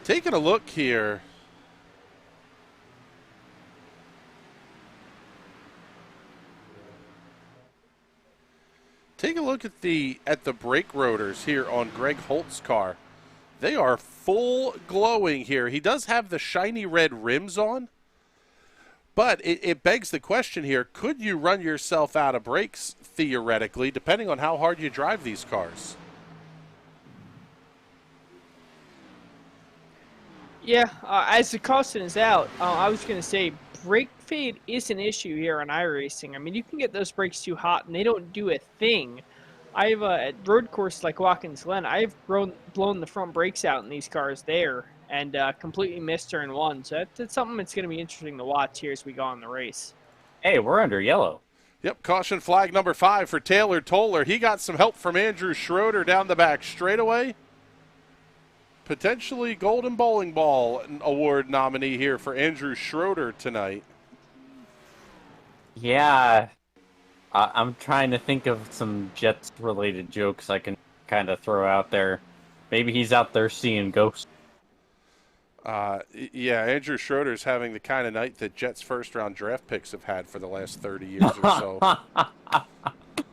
Speaker 11: Taking a look here. Take a look at the brake rotors here on Greg Holt's car. They are full glowing here. He does have the shiny red rims on, but it begs the question here, could you run yourself out of brakes theoretically, depending on how hard you drive these cars?
Speaker 10: Yeah, as the caution is out, I was going to say brake fade is an issue here on iRacing. I mean, you can get those brakes too hot and they don't do a thing. I've at road courses like Watkins Glen, I've blown the front brakes out in these cars there and completely missed turn one. So that's something that's going to be interesting to watch here as we go on the race.
Speaker 5: Hey, we're under yellow.
Speaker 11: Yep, caution flag number 5 for Taylor Toller. He got some help from Andrew Schroeder down the back straightaway. Potentially Golden Bowling Ball Award nominee here for Andrew Schroeder tonight.
Speaker 5: Yeah, I'm trying to think of some Jets-related jokes I can kind of throw out there. Maybe he's out there seeing ghosts.
Speaker 11: Yeah, Andrew Schroeder's having the kind of night that Jets' first-round draft picks have had for the last 30 years or so.
Speaker 10: I was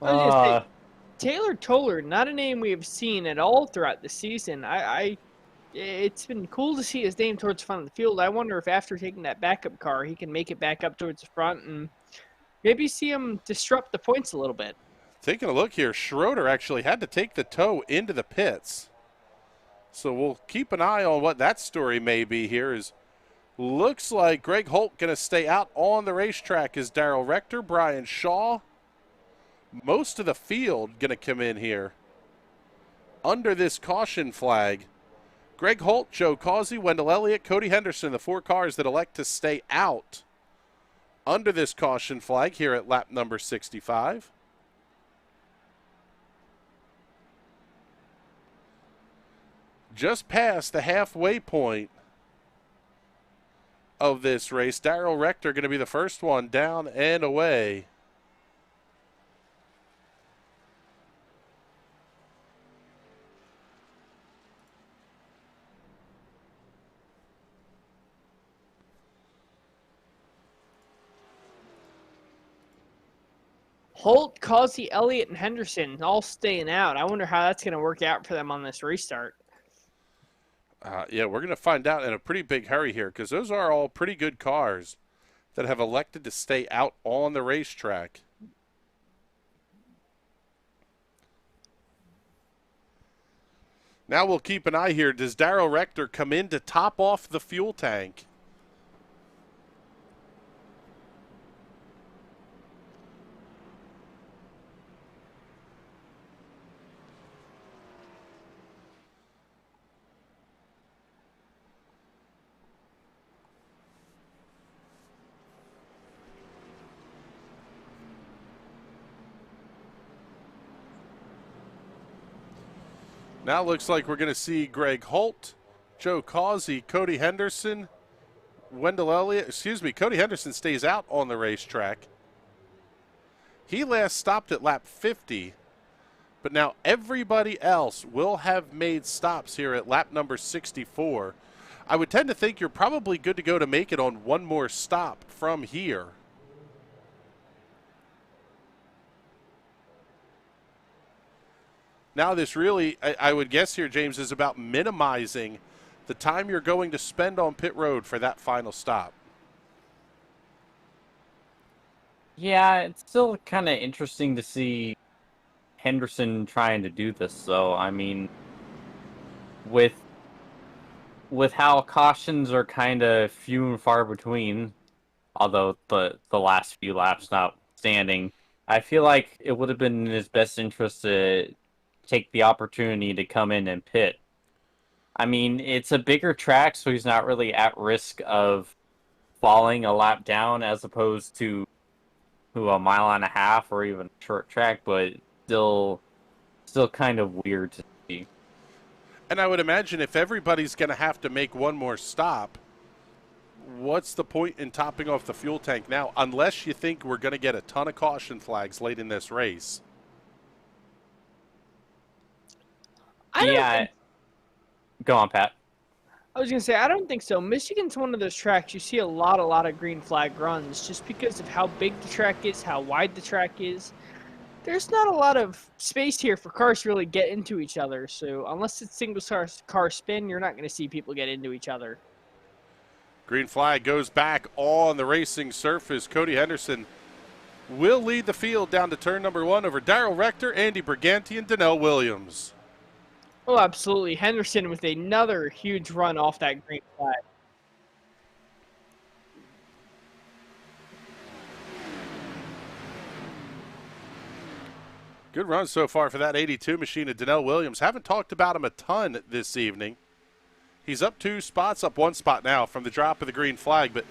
Speaker 10: gonna say, Taylor Toller, not a name we have seen at all throughout the season. It's been cool to see his name towards the front of the field. I wonder if after taking that backup car, he can make it back up towards the front and maybe see him disrupt the points a little bit.
Speaker 11: Taking a look here, Schroeder actually had to take the tow into the pits. So we'll keep an eye on what that story may be here. Looks like Greg Holt going to stay out on the racetrack as Darrell Rector, Brian Shaw. Most of the field going to come in here under this caution flag. Greg Holt, Joe Causey, Wendell Elliott, Cody Henderson, the 4 cars that elect to stay out under this caution flag here at lap number 65. Just past the halfway point of this race, Darrell Rector going to be the first one down and away.
Speaker 10: Holt, Causey, Elliott, and Henderson all staying out. I wonder how that's going to work out for them on this restart.
Speaker 11: Yeah, we're going to find out in a pretty big hurry here because those are all pretty good cars that have elected to stay out on the racetrack. Now we'll keep an eye here. Does Darrell Rector come in to top off the fuel tank? Now it looks like we're going to see Greg Holt, Joe Causey, Cody Henderson, Wendell Elliott. Cody Henderson stays out on the racetrack. He last stopped at lap 50, but now everybody else will have made stops here at lap number 64. I would tend to think you're probably good to go to make it on one more stop from here. Now this really, I would guess here, James, is about minimizing the time you're going to spend on pit road for that final stop.
Speaker 5: Yeah, it's still kind of interesting to see Henderson trying to do this, though. I mean, with how cautions are kind of few and far between, although the last few laps notwithstanding, I feel like it would have been in his best interest to take the opportunity to come in and pit. I mean, it's a bigger track, so he's not really at risk of falling a lap down as opposed to a mile and a half or even a short track, but still kind of weird to see.
Speaker 11: And I would imagine if everybody's going to have to make one more stop, what's the point in topping off the fuel tank now, unless you think we're going to get a ton of caution flags late in this race?
Speaker 5: Go on, Pat.
Speaker 10: I was going to say, I don't think so. Michigan's one of those tracks you see a lot of green flag runs just because of how big the track is, how wide the track is. There's not a lot of space here for cars to really get into each other, so unless it's single car spin, you're not going to see people get into each other.
Speaker 11: Green flag goes back on the racing surface. Cody Henderson will lead the field down to turn number 1 over Daryl Rector, Andy Briganti, and Donnell Williams.
Speaker 10: Oh, absolutely. Henderson with another huge run off that green flag.
Speaker 11: Good run so far for that 82 machine of Donnell Williams. Haven't talked about him a ton this evening. He's up 2 spots, up 1 spot now from the drop of the green flag, but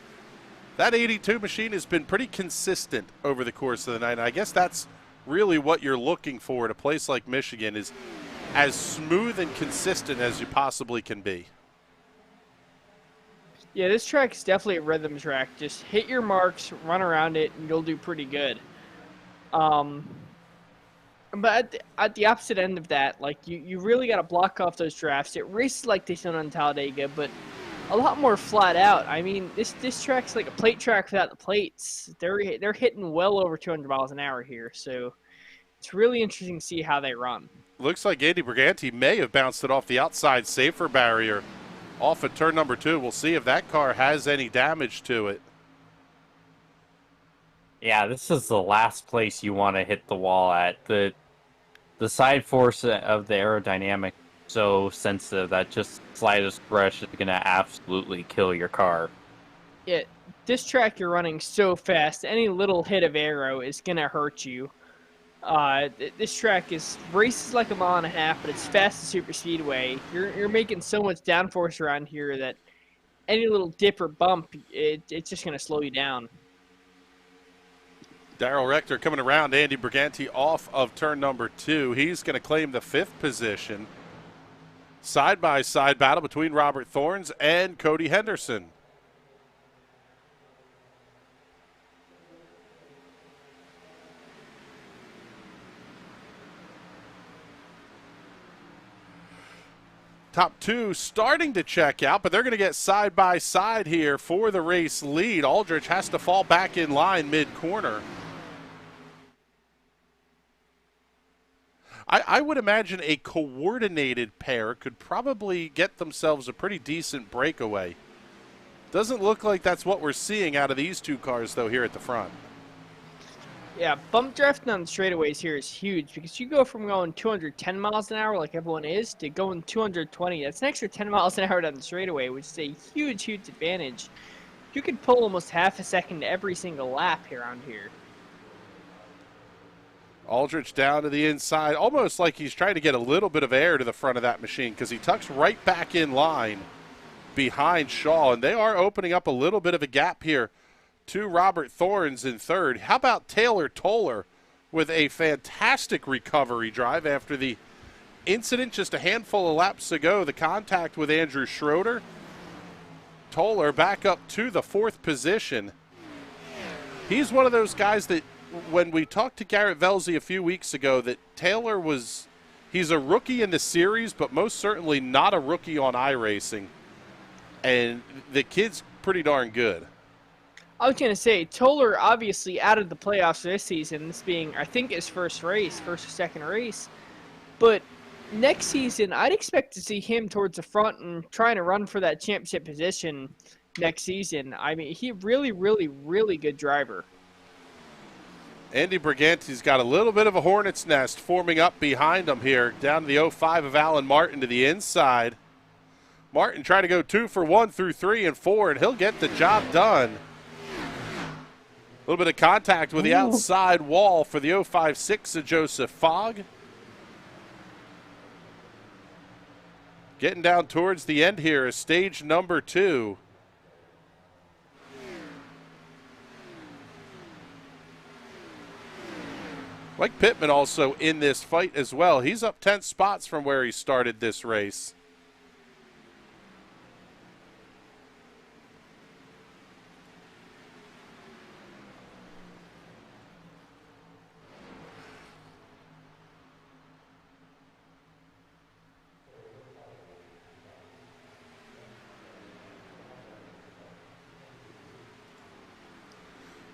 Speaker 11: that 82 machine has been pretty consistent over the course of the night. And I guess that's really what you're looking for at a place like Michigan, is as smooth and consistent as you possibly can be.
Speaker 10: Yeah, this track is definitely a rhythm track. Just hit your marks, run around it, and you'll do pretty good. But at the opposite end of that, like you really got to block off those drafts. It races like they done on Talladega, but a lot more flat out. I mean, this track's like a plate track without the plates. They're hitting well over 200 miles an hour here, so it's really interesting to see how they run.
Speaker 11: Looks like Andy Briganti may have bounced it off the outside safer barrier off at turn number 2. We'll see if that car has any damage to it.
Speaker 5: Yeah, this is the last place you want to hit the wall at. The side force of the aerodynamic is so sensitive that just slightest brush is going to absolutely kill your car.
Speaker 10: Yeah, this track you're running so fast, any little hit of aero is going to hurt you. This track races like a mile and a half, but it's fast as super speedway. You're making so much downforce around here that any little dip or bump, it's just going to slow you down.
Speaker 11: Daryl Rector coming around Andy Briganti off of turn number 2. He's going to claim the 5th position. Side-by-side battle between Robert Thorns and Cody Henderson. Top 2 starting to check out, but they're going to get side-by-side here for the race lead. Aldrich has to fall back in line mid-corner. I would imagine a coordinated pair could probably get themselves a pretty decent breakaway. Doesn't look like that's what we're seeing out of these 2 cars, though, here at the front.
Speaker 10: Yeah, bump drafting on the straightaways here is huge because you go from going 210 miles an hour like everyone is to going 220. That's an extra 10 miles an hour down the straightaway, which is a huge, huge advantage. You could pull almost half a second every single lap here around here.
Speaker 11: Aldrich down to the inside, almost like he's trying to get a little bit of air to the front of that machine because he tucks right back in line behind Shaw, and they are opening up a little bit of a gap here to Robert Thorns in 3rd. How about Taylor Toller with a fantastic recovery drive after the incident just a handful of laps ago, the contact with Andrew Schroeder. Toller back up to the 4th position. He's one of those guys that when we talked to Garrett Velzy a few weeks ago, that Taylor he's a rookie in the series, but most certainly not a rookie on iRacing. And the kid's pretty darn good.
Speaker 10: I was going to say, Toller obviously out of the playoffs this season, this being, I think, his first or second race. But next season, I'd expect to see him towards the front and trying to run for that championship position next season. I mean, he really, really, really good driver.
Speaker 11: Andy Briganti's got a little bit of a hornet's nest forming up behind him here, down to the 05 of Alan Martin to the inside. Martin trying to go 2 for 1 through 3 and 4, and he'll get the job done. A little bit of contact with the outside wall for the 05-6 of Joseph Fogg. Getting down towards the end here is stage number 2. Mike Pittman also in this fight as well. He's up 10 spots from where he started this race.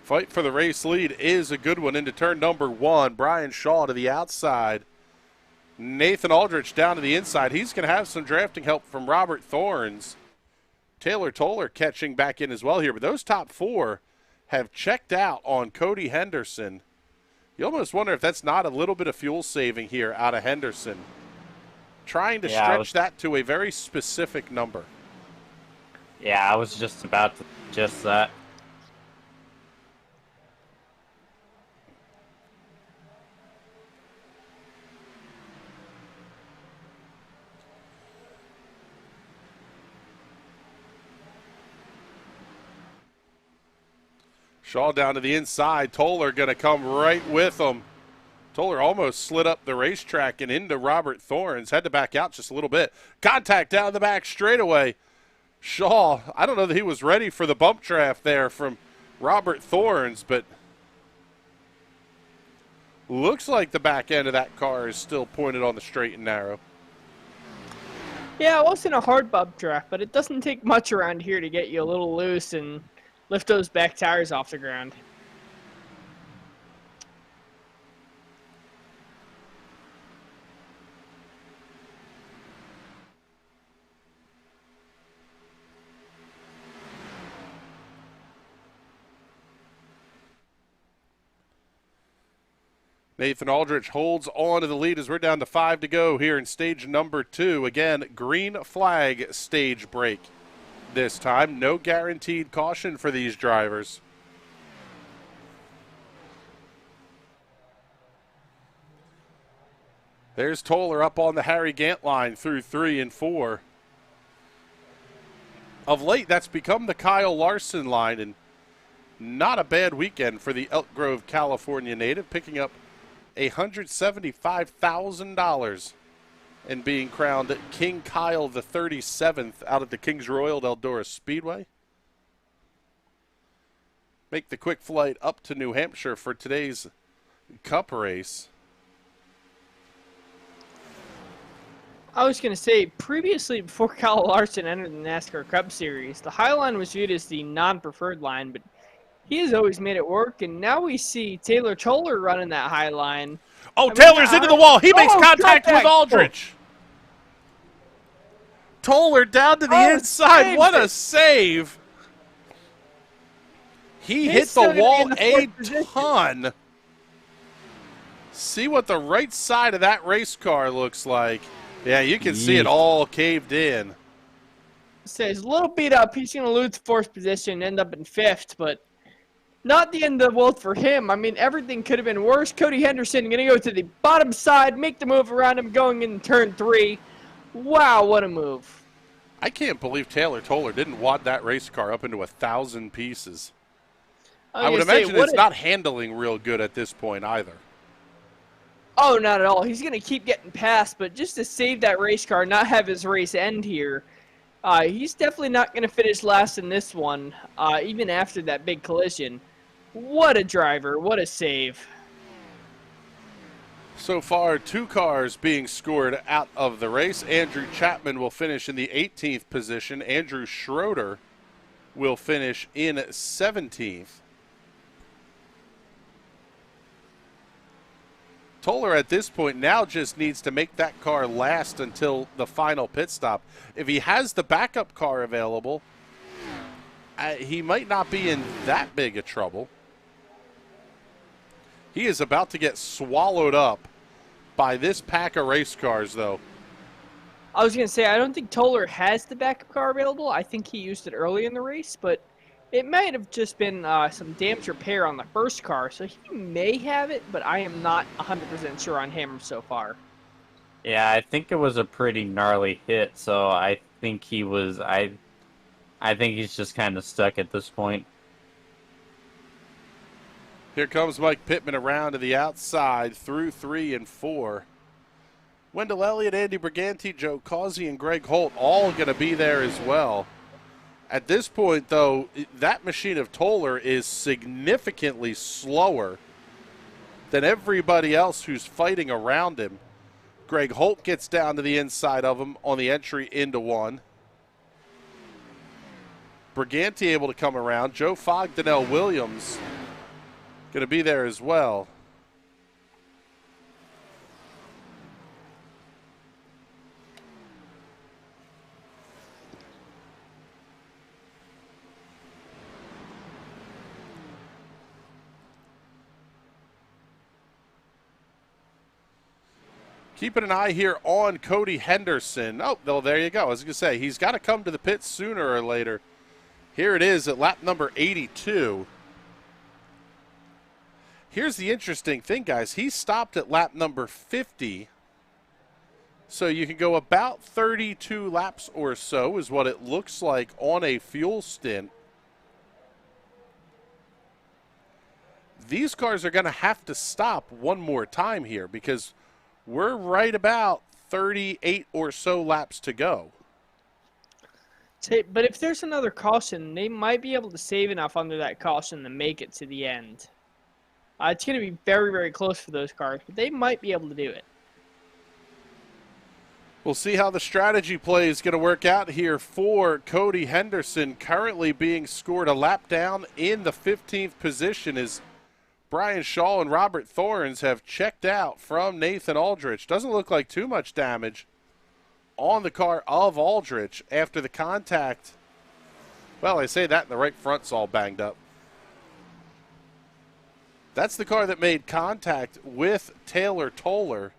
Speaker 11: Fight for the race lead is a good one into turn number 1. Brian Shaw to the outside. Nathan Aldrich down to the inside. He's going to have some drafting help from Robert Thorns. Taylor Toller catching back in as well here. But those top 4 have checked out on Cody Henderson. You almost wonder if that's not a little bit of fuel saving here out of Henderson. Trying to stretch that to a very specific number.
Speaker 5: Yeah, I was just about to suggest that.
Speaker 11: Shaw down to the inside. Toller going to come right with him. Toller almost slid up the racetrack and into Robert Thorns. Had to back out just a little bit. Contact down the back straightaway. Shaw, I don't know that he was ready for the bump draft there from Robert Thorns, but looks like the back end of that car is still pointed on the straight and narrow.
Speaker 10: Yeah, it wasn't a hard bump draft, but it doesn't take much around here to get you a little loose and lift those back tires off the ground.
Speaker 11: Nathan Aldrich holds on to the lead as we're down to 5 to go here in stage number 2. Again, green flag stage break this time. No guaranteed caution for these drivers. There's Toller up on the Harry Gant line through 3 and 4. Of late, that's become the Kyle Larson line, and not a bad weekend for the Elk Grove, California native, picking up $175,000 and being crowned King Kyle the 37th out at the Kings Royal Eldora Speedway. Make the quick flight up to New Hampshire for today's Cup race.
Speaker 10: I was going to say, previously, before Kyle Larson entered the NASCAR Cup Series, the High line was viewed as the non-preferred line, but he has always made it work, and now we see Taylor Toller running that high line.
Speaker 11: Oh, Taylor's into the wall. He makes contact with Aldrich. Toller down to the inside. What a save. He hit the wall a ton. See what the right side of that race car looks like. Yeah, you can see it all caved in.
Speaker 10: Says a little beat up. He's going to lose fourth position, end up in 5th, but not the end of the world for him. I mean, everything could have been worse. Cody Henderson going to go to the bottom side, make the move around him going in turn 3. Wow, what a move.
Speaker 11: I can't believe Taylor Toller didn't wad that race car up into 1,000 pieces. I would imagine it's not handling real good at this point either.
Speaker 10: Oh, not at all. He's going to keep getting past, but just to save that race car, not have his race end here, he's definitely not going to finish last in this one, even after that big collision. What a driver. What a save.
Speaker 11: So far, 2 cars being scored out of the race. Andrew Chapman will finish in the 18th position. Andrew Schroeder will finish in 17th. Toller at this point now just needs to make that car last until the final pit stop. If he has the backup car available, he might not be in that big of trouble. He is about to get swallowed up by this pack of race cars, though.
Speaker 10: I was going to say, I don't think Toller has the backup car available. I think he used it early in the race, but it might have just been some damage repair on the first car, so he may have it, but I am not 100% sure on him so far.
Speaker 5: Yeah, I think it was a pretty gnarly hit, so I think he was. I think he's just kind of stuck at this point.
Speaker 11: Here comes Mike Pittman around to the outside through 3 and 4. Wendell Elliott, Andy Briganti, Joe Causey, and Greg Holt all going to be there as well. At this point, though, that machine of Toller is significantly slower than everybody else who's fighting around him. Greg Holt gets down to the inside of him on the entry into 1. Briganti able to come around. Joe Fogg, Donnell Williams going to be there as well. Keeping an eye here on Cody Henderson. Oh, well, there you go. I was going to say, he's got to come to the pits sooner or later. Here it is at lap number 82. Here's the interesting thing, guys. He stopped at lap number 50. So you can go about 32 laps or so is what it looks like on a fuel stint. These cars are going to have to stop one more time here because we're right about 38 or so laps to go.
Speaker 10: But if there's another caution, they might be able to save enough under that caution to make it to the end. It's going to be very, very close for those cars, but they might be able to do it.
Speaker 11: We'll see how the strategy play is going to work out here for Cody Henderson, currently being scored a lap down in the 15th position as Brian Shaw and Robert Thorns have checked out from Nathan Aldrich. Doesn't look like too much damage on the car of Aldrich after the contact. Well, I say that and the right front's all banged up. That's the car that made contact with Taylor Toller.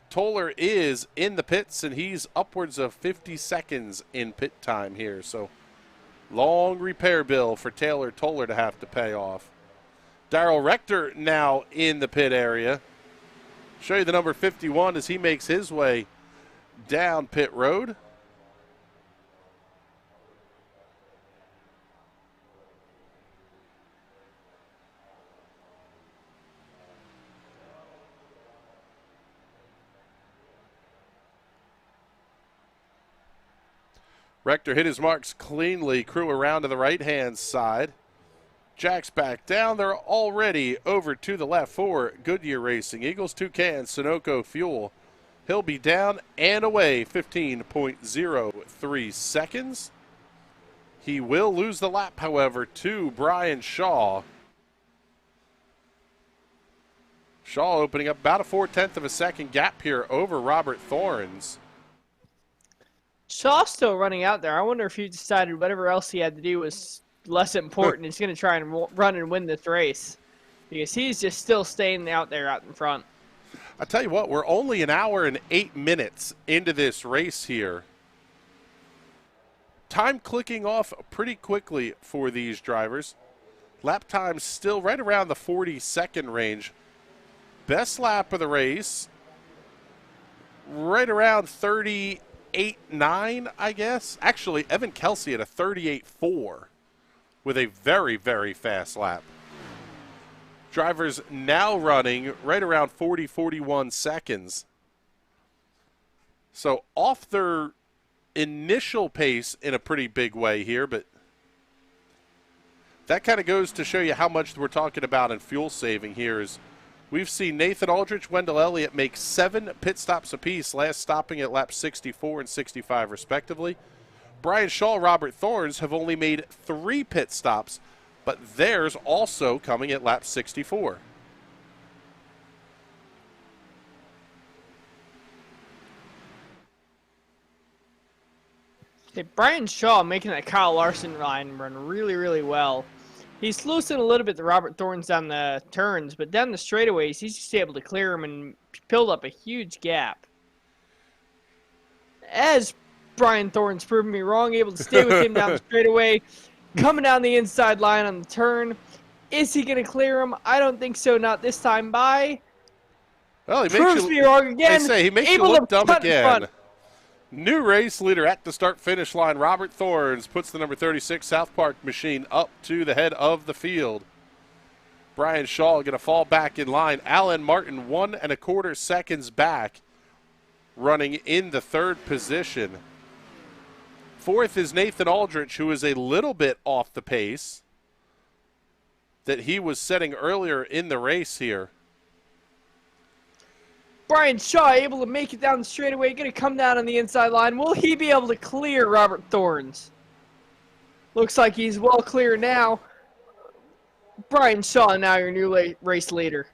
Speaker 11: Toller is in the pits, and he's upwards of 50 seconds in pit time here. So long repair bill for Taylor Toller to have to pay off. Darrell Rector now in the pit area. Show you the number 51 as he makes his way down pit road. Rector hit his marks cleanly, crew around to the right-hand side. Jack's back down. They're already over to the left for Goodyear Racing. Eagles Toucan, Sunoco Fuel. He'll be down and away 15.03 seconds. He will lose the lap, however, to Brian Shaw. Shaw opening up about a 4/10 of a second gap here over Robert Thorns.
Speaker 10: Shaw's still running out there. I wonder if he decided whatever else he had to do was less important. He's going to try and run and win this race because he's just still staying out there out in front.
Speaker 11: I tell you what, we're only an hour and 8 minutes into this race here. Time clicking off pretty quickly for these drivers. Lap time still right around the 40-second range. Best lap of the race, right around 38.9, I guess. Actually, Evan Kelsey at a 38.4 with a very, very fast lap. Drivers now running right around 40, 41 seconds. So off their initial pace in a pretty big way here, but that kind of goes to show you how much we're talking about in fuel saving here. Is we've seen Nathan Aldrich, Wendell Elliott make 7 pit stops apiece, last stopping at laps 64 and 65 respectively. Brian Shaw, Robert Thorns have only made 3 pit stops, but theirs also coming at lap 64.
Speaker 10: Hey, Brian Shaw making that Kyle Larson line run really, really well. He's loosened a little bit to Robert Thorns down the turns, but down the straightaways, he's just able to clear him and build up a huge gap. As Brian Thorns proved me wrong, able to stay with him down the straightaway, coming down the inside line on the turn. Is he going to clear him? I don't think so, not this time. Well,
Speaker 11: he
Speaker 10: proves me wrong again.
Speaker 11: They say he makes you look dumb again. New race leader at the start-finish line. Robert Thorns puts the number 36 South Park machine up to the head of the field. Brian Shaw going to fall back in line. Alan Martin 1 1/4 seconds back, running in the 3rd position. 4th is Nathan Aldrich, who is a little bit off the pace that he was setting earlier in the race here.
Speaker 10: Brian Shaw able to make it down the straightaway, going to come down on the inside line. Will he be able to clear Robert Thorns? Looks like he's well clear now. Brian Shaw, now your new race leader.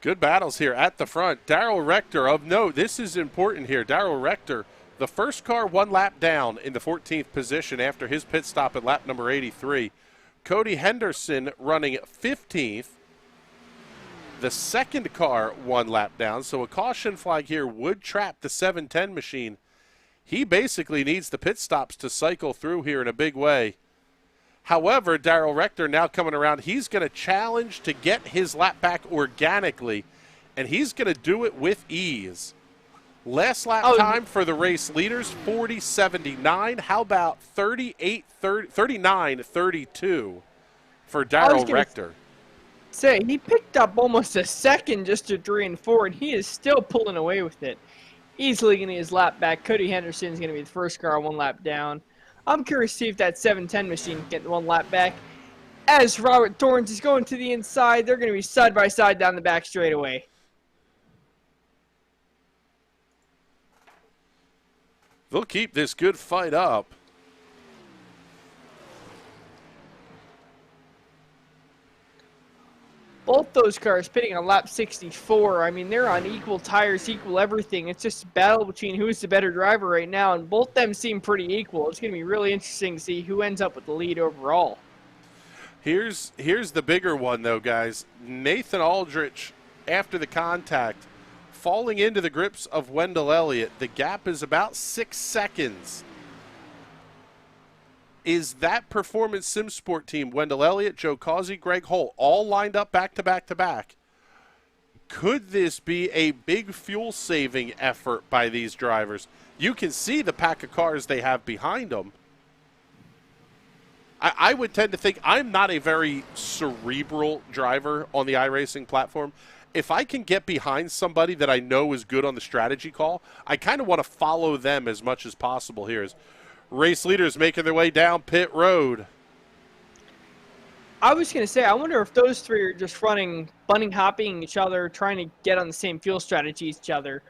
Speaker 11: Good battles here at the front. Darrell Rector, of note, this is important here. Darrell Rector, the first car 1 lap down in the 14th position after his pit stop at lap number 83. Cody Henderson running 15th. The second car 1 lap down, so a caution flag here would trap the 710 machine. He basically needs the pit stops to cycle through here in a big way. However, Darrell Rector now coming around, he's going to challenge to get his lap back organically, and he's going to do it with ease. Last lap time for the race leaders, 40.79. How about 39.32 for Darrell Rector?
Speaker 10: Say, he picked up almost a second just to 3 and 4, and he is still pulling away with it. Easily getting his lap back. Cody Henderson is going to be the first car 1 lap down. I'm curious to see if that 710 machine can get 1 lap back. As Robert Torrance is going to the inside, they're going to be side by side down the back straightaway.
Speaker 11: They'll keep this good fight up.
Speaker 10: Both those cars pitting on lap 64. I mean, they're on equal tires, equal everything. It's just a battle between who's the better driver right now, and both them seem pretty equal. It's going to be really interesting to see who ends up with the lead overall.
Speaker 11: Here's the bigger one, though, guys. Nathan Aldrich, after the contact, falling into the grips of Wendell Elliott. The gap is about 6 seconds. Is that Performance Sim Sport team, Wendell Elliott, Joe Causey, Greg Holt, all lined up back to back to back? Could this be a big fuel-saving effort by these drivers? You can see the pack of cars they have behind them. I would tend to think, I'm not a very cerebral driver on the iRacing platform. If I can get behind somebody that I know is good on the strategy call, I kind of want to follow them as much as possible here. As race leaders making their way down pit road.
Speaker 10: I was going to say, I wonder if those three are just running, bunny hopping each other, trying to get on the same fuel strategy as each other,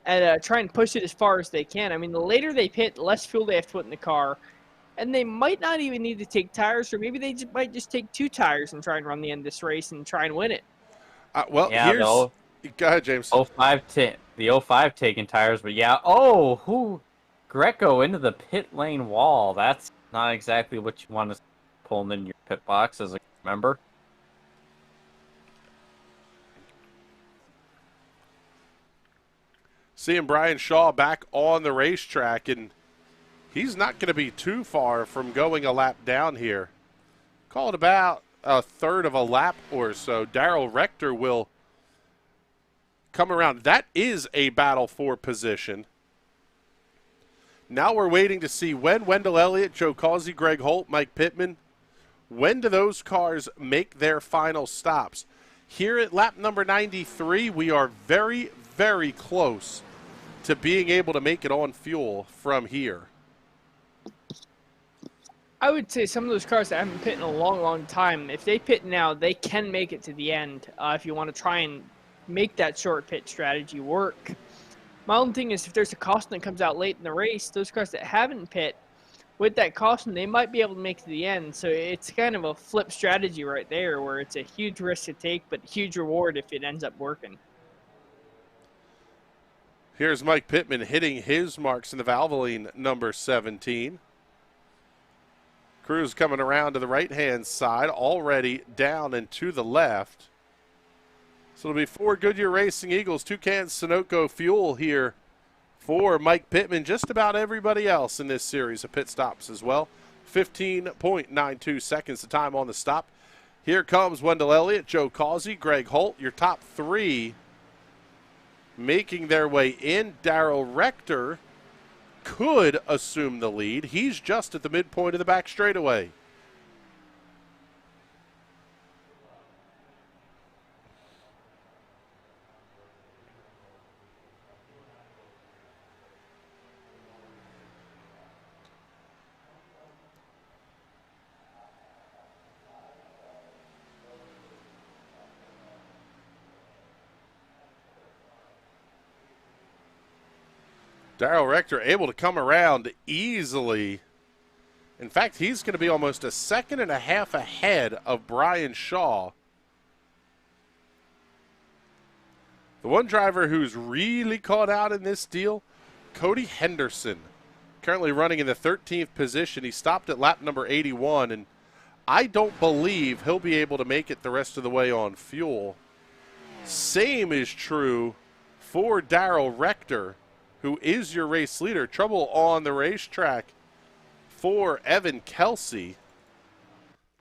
Speaker 10: and try and push it as far as they can. I mean, the later they pit, the less fuel they have to put in the car, and they might not even need to take tires, or maybe they might just take 2 tires and try and run the end of this race and try and win it.
Speaker 11: Well,
Speaker 5: yeah,
Speaker 11: here's... Go ahead, James.
Speaker 5: The 05 taking tires, but yeah. Greco into the pit lane wall. That's not exactly what you want to pull in your pit box as a member.
Speaker 11: Seeing Brian Shaw back on the racetrack, and he's not going to be too far from going a lap down here. Call it about a third of a lap or so. Darrell Rector will come around. That is a battle for position. Now we're waiting to see when Wendell Elliott, Joe Causey, Greg Holt, Mike Pittman, when do those cars make their final stops? Here at lap number 93, we are very, very close to being able to make it on fuel from here.
Speaker 10: I would say some of those cars that haven't pit in a long, long time, if they pit now, they can make it to the end if you want to try and make that short pit strategy work. My only thing is if there's a caution that comes out late in the race, those cars that haven't pit, with that caution, they might be able to make it to the end. So it's kind of a flip strategy right there where it's a huge risk to take, but huge reward if it ends up working.
Speaker 11: Here's Mike Pittman hitting his marks in the Valvoline number 17. Cruz coming around to the right-hand side, already down and to the left. So it'll be 4 Goodyear Racing Eagles, 2 cans Sunoco fuel here for Mike Pittman. Just about everybody else in this series of pit stops as well. 15.92 seconds the time on the stop. Here comes Wendell Elliott, Joe Causey, Greg Holt, your top 3 making their way in. Darrell Rector could assume the lead. He's just at the midpoint of the back straightaway. Darrell Rector able to come around easily In fact, he's going to be almost a second and a half ahead of Brian Shaw. The one driver who's really caught out in this deal, Cody Henderson, currently running in the 13th position. He stopped at lap number 81, and I don't believe he'll be able to make it the rest of the way on fuel. Same is true for Darrell Rector, who is your race leader. Trouble on the racetrack for Evan Kelsey.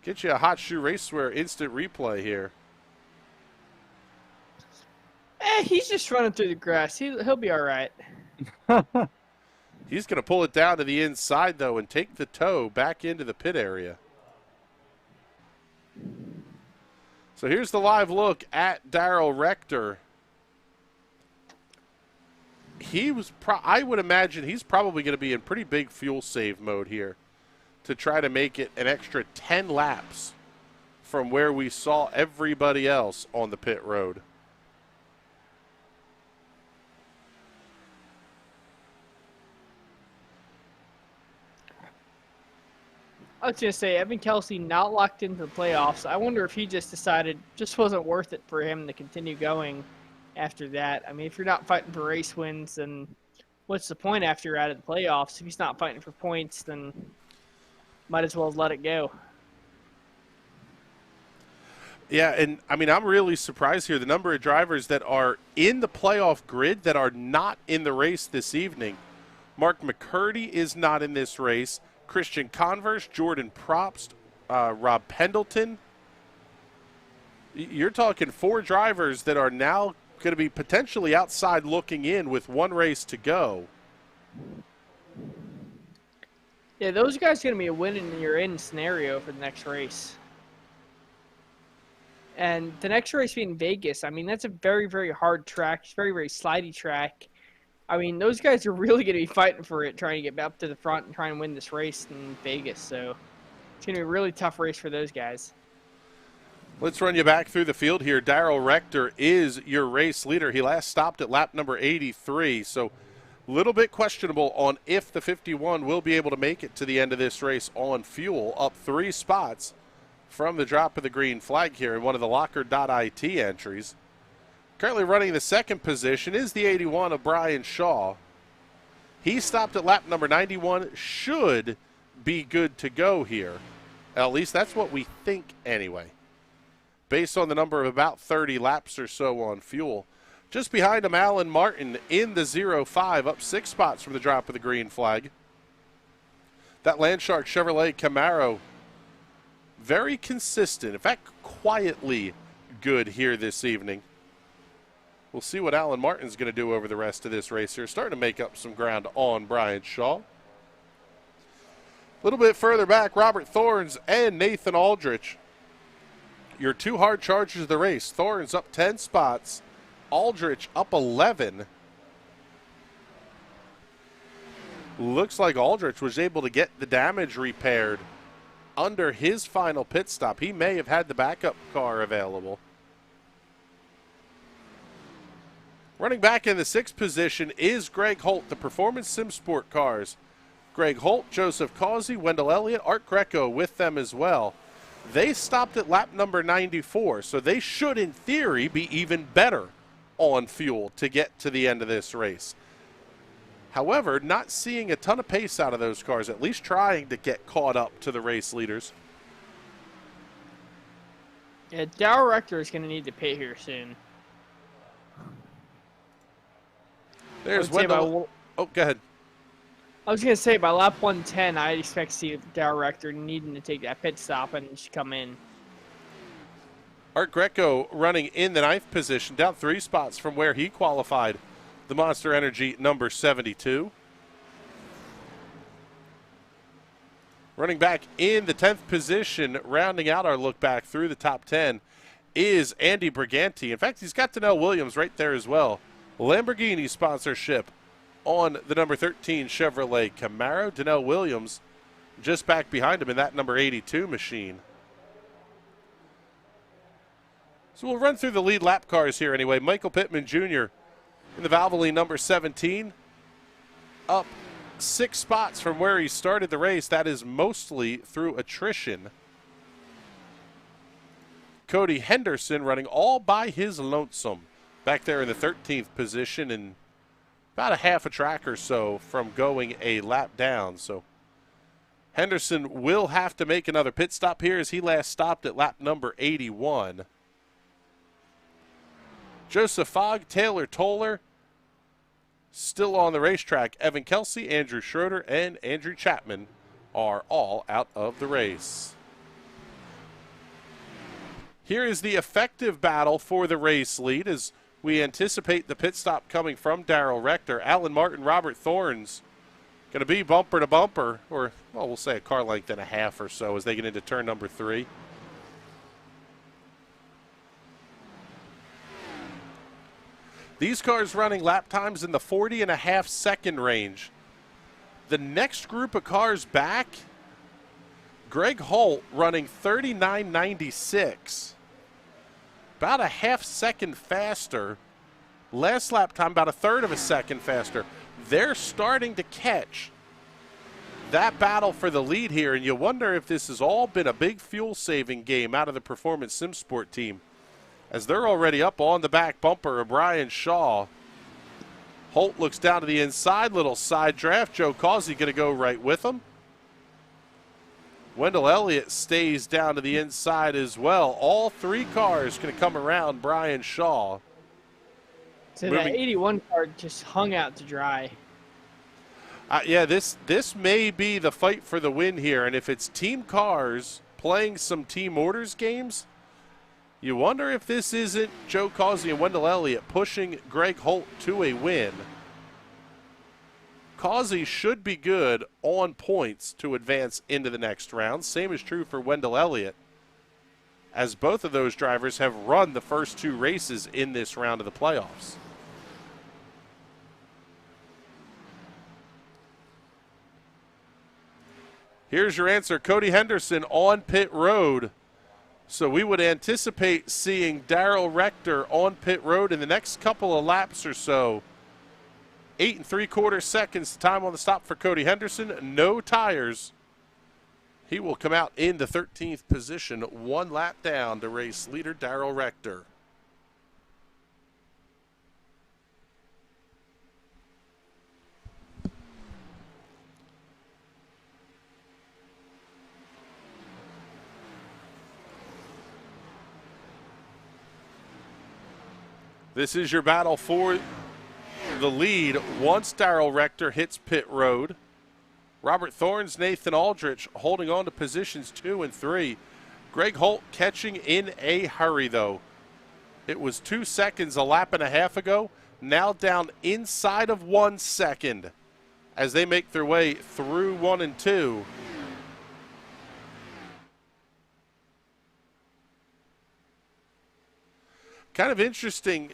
Speaker 11: Get you a Hot Shoe Racewear instant replay here.
Speaker 10: He's just running through the grass. He'll be all right.
Speaker 11: He's going to pull it down to the inside, though, and take the tow back into the pit area. So here's the live look at Darrell Rector. I would imagine he's probably going to be in pretty big fuel save mode here to try to make it an extra 10 laps from where we saw everybody else on the pit road.
Speaker 10: I was going to say, Evan Kelsey not locked into the playoffs. I wonder if he just decided just wasn't worth it for him to continue going after that. I mean, if you're not fighting for race wins, then what's the point after you're out of the playoffs? If he's not fighting for points, then might as well let it go.
Speaker 11: Yeah, and I mean, I'm really surprised here. The number of drivers that are in the playoff grid that are not in the race this evening. Mark McCurdy is not in this race. Christian Converse, Jordan Probst, Rob Pendleton. You're talking 4 drivers that are now going to be potentially outside looking in with one race to go.
Speaker 10: Yeah, those guys are going to be a win in your in scenario for the next race. And the next race being Vegas, I mean, that's a very, very hard track. It's a very, very slidey track. I mean, those guys are really going to be fighting for it, trying to get up to the front and trying to win this race in Vegas. So it's going to be a really tough race for those guys.
Speaker 11: Let's run you back through the field here. Darrell Rector is your race leader. He last stopped at lap number 83, so a little bit questionable on if the 51 will be able to make it to the end of this race on fuel. Up 3 spots from the drop of the green flag here in one of the Locker.it entries. Currently running the second position is the 81 of Brian Shaw. He stopped at lap number 91, should be good to go here. At least that's what we think anyway, based on the number of about 30 laps or so on fuel. Just behind him, Alan Martin in the 05, up 6 spots from the drop of the green flag. That Landshark Chevrolet Camaro, very consistent, in fact, quietly good here this evening. We'll see what Alan Martin's going to do over the rest of this race here. Starting to make up some ground on Brian Shaw. A little bit further back, Robert Thorns and Nathan Aldrich. Your 2 hard chargers of the race. Thorns up 10 spots. Aldrich up 11. Looks like Aldrich was able to get the damage repaired under his final pit stop. He may have had the backup car available. Running back in the 6th position is Greg Holt, the Performance Sim Sport cars. Greg Holt, Joseph Causey, Wendell Elliott, Art Greco with them as well. They stopped at lap number 94, so they should, in theory, be even better on fuel to get to the end of this race. However, not seeing a ton of pace out of those cars, at least trying to get caught up to the race leaders.
Speaker 10: Yeah, Darrell Rector is going to need to pay here soon.
Speaker 11: There's Wendell. Oh, go ahead.
Speaker 10: I was going to say, by lap 110, I expect to see Darrell Rector needing to take that pit stop and just come in.
Speaker 11: Art Greco running in the 9th position, down 3 spots from where he qualified the Monster Energy number 72. Running back in the 10th position, rounding out our look back through the top 10, is Andy Briganti. In fact, he's got Donnell Williams right there as well. Lamborghini sponsorship on the number 13 Chevrolet Camaro. Donnell Williams just back behind him in that number 82 machine. So we'll run through the lead lap cars here anyway. Michael Pittman Jr. in the Valvoline number 17, up 6 spots from where he started the race. That is mostly through attrition. Cody Henderson running all by his lonesome. Back there in the 13th position and about a half a track or so from going a lap down. So Henderson will have to make another pit stop here as he last stopped at lap number 81. Joseph Fogg, Taylor Toller, still on the racetrack. Evan Kelsey, Andrew Schroeder, and Andrew Chapman are all out of the race. Here is the effective battle for the race lead as we anticipate the pit stop coming from Darrell Rector. Alan Martin, Robert Thorns going to be bumper to bumper, or well, we'll say a car length and a half or so as they get into turn number 3. These cars running lap times in the 40.5-second range. The next group of cars back, Greg Holt running 39.96. About a half second faster. Last lap time, about a third of a second faster. They're starting to catch that battle for the lead here, and you wonder if this has all been a big fuel-saving game out of the Performance Sim Sport team, as they're already up on the back bumper of Brian Shaw. Holt looks down to the inside, little side draft. Joe Causey going to go right with him. Wendell Elliott stays down to the inside as well. All 3 cars going to come around Brian Shaw.
Speaker 10: So that 81 car just hung out to dry.
Speaker 11: Yeah, this may be the fight for the win here. And if it's team cars playing some team orders games, you wonder if this isn't Joe Causey and Wendell Elliott pushing Greg Holt to a win. Causey should be good on points to advance into the next round. Same is true for Wendell Elliott, as both of those drivers have run the first 2 races in this round of the playoffs. Here's your answer. Cody Henderson on pit road. So we would anticipate seeing Darrell Rector on pit road in the next couple of laps or so. 8 3/4 seconds time on the stop for Cody Henderson. No tires. He will come out in the 13th position, 1 lap down to race leader Darrell Rector. This is your battle for the lead once Darrell Rector hits pit road. Robert Thorns, Nathan Aldrich holding on to positions 2 and 3. Greg Holt catching in a hurry, though. It was 2 seconds a lap and a half ago, now down inside of 1 second as they make their way through 1 and 2. Kind of interesting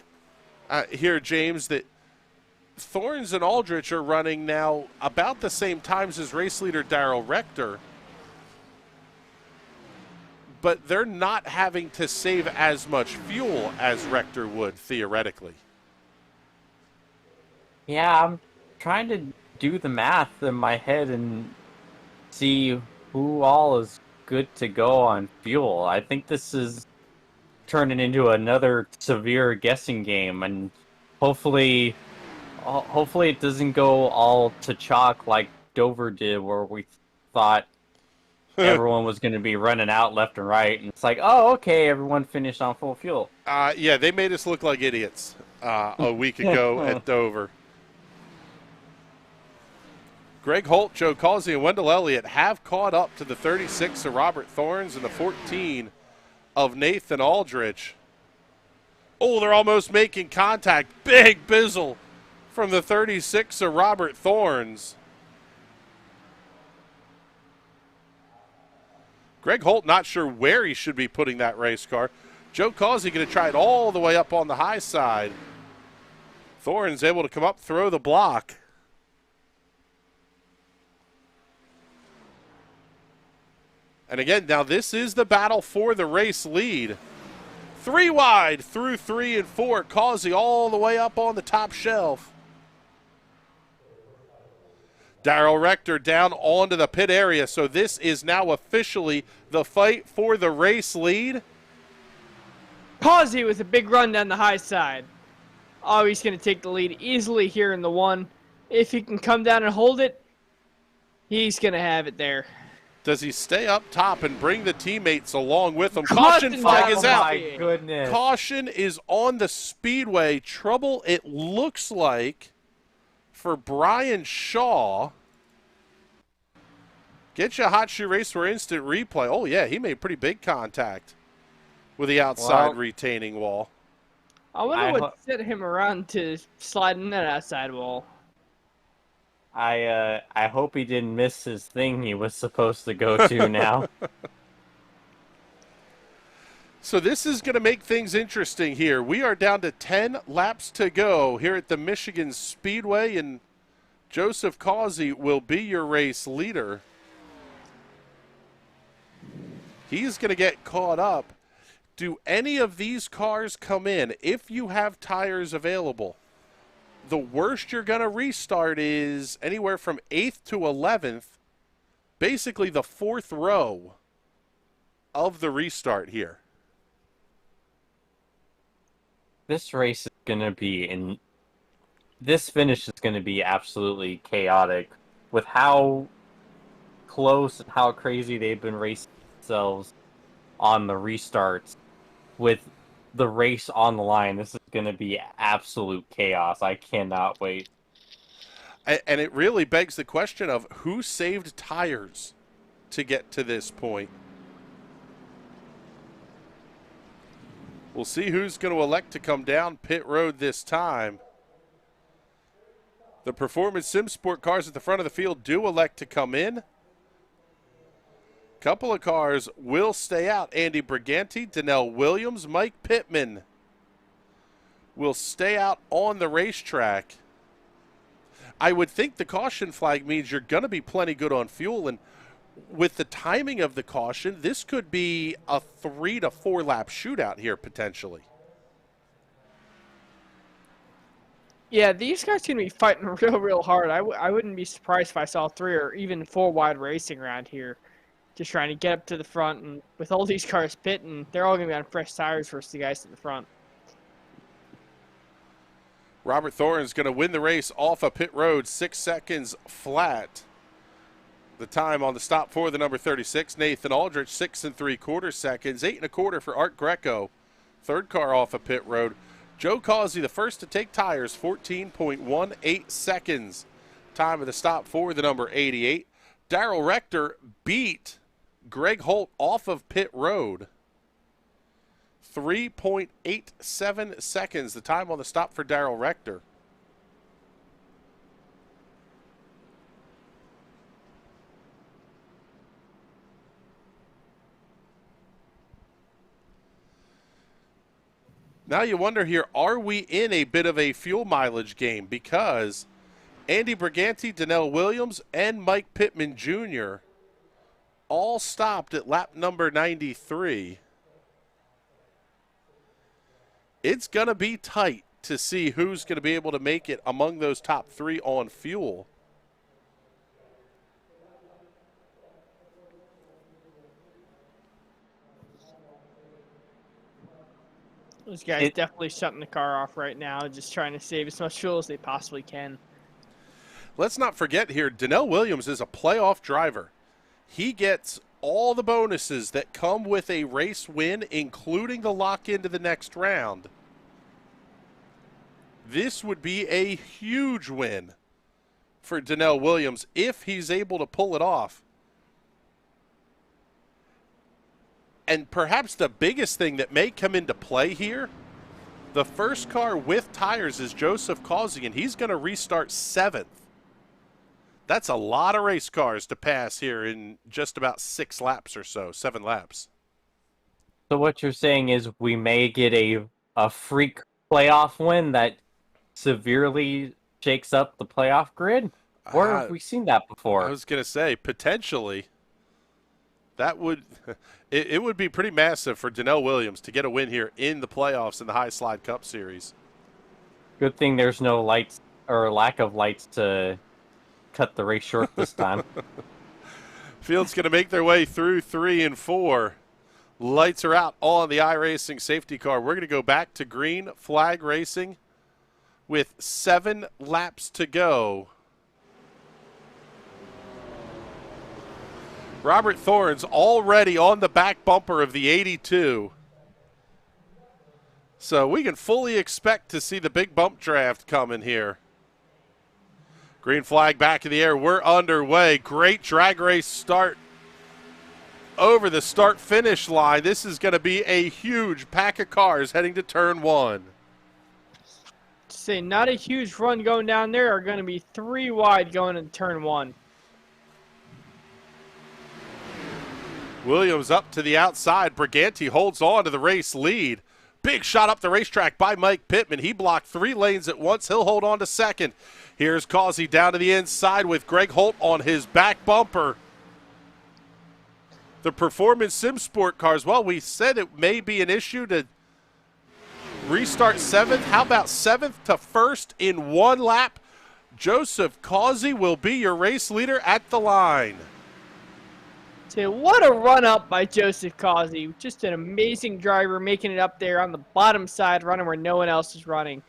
Speaker 11: here, James, that Thorns and Aldrich are running now about the same times as race leader Darrell Rector, but they're not having to save as much fuel as Rector would, theoretically.
Speaker 5: Yeah, I'm trying to do the math in my head and see who all is good to go on fuel. I think this is turning into another severe guessing game, and hopefully it doesn't go all to chalk like Dover did, where we thought everyone was going to be running out left and right, and it's like, oh, okay, everyone finished on full fuel.
Speaker 11: Yeah, they made us look like idiots a week ago at Dover. Greg Holt, Joe Causey, and Wendell Elliott have caught up to the 36 of Robert Thorns and the 14 of Nathan Aldrich. Oh, they're almost making contact. Big bizzle from the 36 of Robert Thorns. Greg Holt not sure where he should be putting that race car. Joe Causey going to try it all the way up on the high side. Thorns able to come up, throw the block. And again, now this is the battle for the race lead. 3 wide through 3 and 4. Causey all the way up on the top shelf. Darrell Rector down onto the pit area. So this is now officially the fight for the race lead.
Speaker 10: Causey with a big run down the high side. Oh, he's going to take the lead easily here in the one. If he can come down and hold it, he's going to have it there.
Speaker 11: Does he stay up top and bring the teammates along with him? Caution flag is out.
Speaker 5: My goodness.
Speaker 11: Caution is on the speedway. Trouble, it looks like, for Brian Shaw. Get you a hot shoe race for instant replay. Oh, yeah, he made pretty big contact with the outside retaining wall.
Speaker 10: I wonder what set him around to slide in that outside wall.
Speaker 5: I hope he didn't miss his thing he was supposed to go to now.
Speaker 11: So this is going to make things interesting here. We are down to 10 laps to go here at the Michigan Speedway, and Joseph Causey will be your race leader. He's going to get caught up. Do any of these cars come in if you have tires available? The worst you're going to restart is anywhere from 8th to 11th, basically the 4th row of the restart here.
Speaker 5: This race is going to be this finish is going to be absolutely chaotic with how close and how crazy they've been racing themselves on the restarts. With the race on the line, this is going to be absolute chaos. I cannot wait.
Speaker 11: And it really begs the question of who saved tires to get to this point. We'll see who's going to elect to come down pit road this time. The Performance Sim Sport cars at the front of the field do elect to come in. Couple of cars will stay out. Andy Briganti, Donnell Williams, Mike Pittman will stay out on the racetrack. I would think the caution flag means you're going to be plenty good on fuel, and with the timing of the caution, this could be a 3 to 4 lap shootout here potentially.
Speaker 10: Yeah, these guys going to be fighting real hard. I wouldn't be surprised if I saw 3 or even 4 wide racing around here. Just trying to get up to the front, and with all these cars pitting, they're all going to be on fresh tires versus the guys to the front.
Speaker 11: Robert Thoren's going to win the race off a pit road, 6 seconds flat. The time on the stop for the number 36, Nathan Aldrich, 6 3/4 seconds, 8 1/4 for Art Greco. Third car off a pit road. Joe Causey, the first to take tires, 14.18 seconds. Time of the stop for the number 88. Darrell Rector beat Greg Holt off of pit road. 3.87 seconds, the time on the stop for Darrell Rector. Now you wonder here, are we in a bit of a fuel mileage game? Because Andy Briganti, Donnell Williams, and Mike Pittman Jr. all stopped at lap number 93. It's going to be tight to see who's going to be able to make it among those top 3 on fuel.
Speaker 10: Those guys definitely shutting the car off right now, just trying to save as much fuel as they possibly can.
Speaker 11: Let's not forget here, Donnell Williams is a playoff driver. He gets all the bonuses that come with a race win, including the lock into the next round. This would be a huge win for Donnell Williams if he's able to pull it off. And perhaps the biggest thing that may come into play here, the first car with tires is Joseph Causey, and he's going to restart 7th. That's a lot of race cars to pass here in just about 6 laps or so, 7 laps.
Speaker 5: So what you're saying is we may get a freak playoff win that severely shakes up the playoff grid? Or have we seen that before?
Speaker 11: I was going to say, potentially. That would it would be pretty massive for Donnell Williams to get a win here in the playoffs in the High Slide Cup Series.
Speaker 5: Good thing there's no lights or lack of lights to cut the race short this time.
Speaker 11: Field's going to make their way through 3 and 4. Lights are out on the iRacing safety car. We're going to go back to green flag racing with 7 laps to go. Robert Thorne's already on the back bumper of the 82. So we can fully expect to see the big bump draft coming here. Green flag back in the air. We're underway. Great drag race start over the start-finish line. This is going to be a huge pack of cars heading to turn 1.
Speaker 10: Say, not a huge run going down there. Are going to be 3 wide going into turn 1.
Speaker 11: Williams up to the outside. Briganti holds on to the race lead. Big shot up the racetrack by Mike Pittman. He blocked 3 lanes at once. He'll hold on to second. Here's Causey down to the inside with Greg Holt on his back bumper. The Performance Sim Sport cars, well, we said it may be an issue to restart 7th. How about 7th to 1st in 1 lap? Joseph Causey will be your race leader at the line.
Speaker 10: Say, what a run up by Joseph Causey. Just an amazing driver making it up there on the bottom side, running where no one else is running.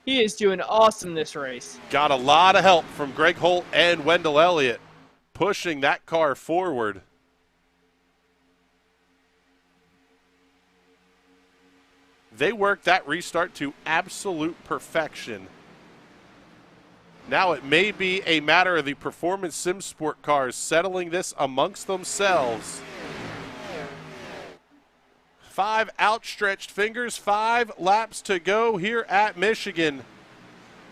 Speaker 10: He is doing awesome this race.
Speaker 11: Got a lot of help from Greg Holt and Wendell Elliott pushing that car forward. They worked that restart to absolute perfection. Now it may be a matter of the Performance Sim Sport cars settling this amongst themselves. 5 outstretched fingers, 5 laps to go here at Michigan.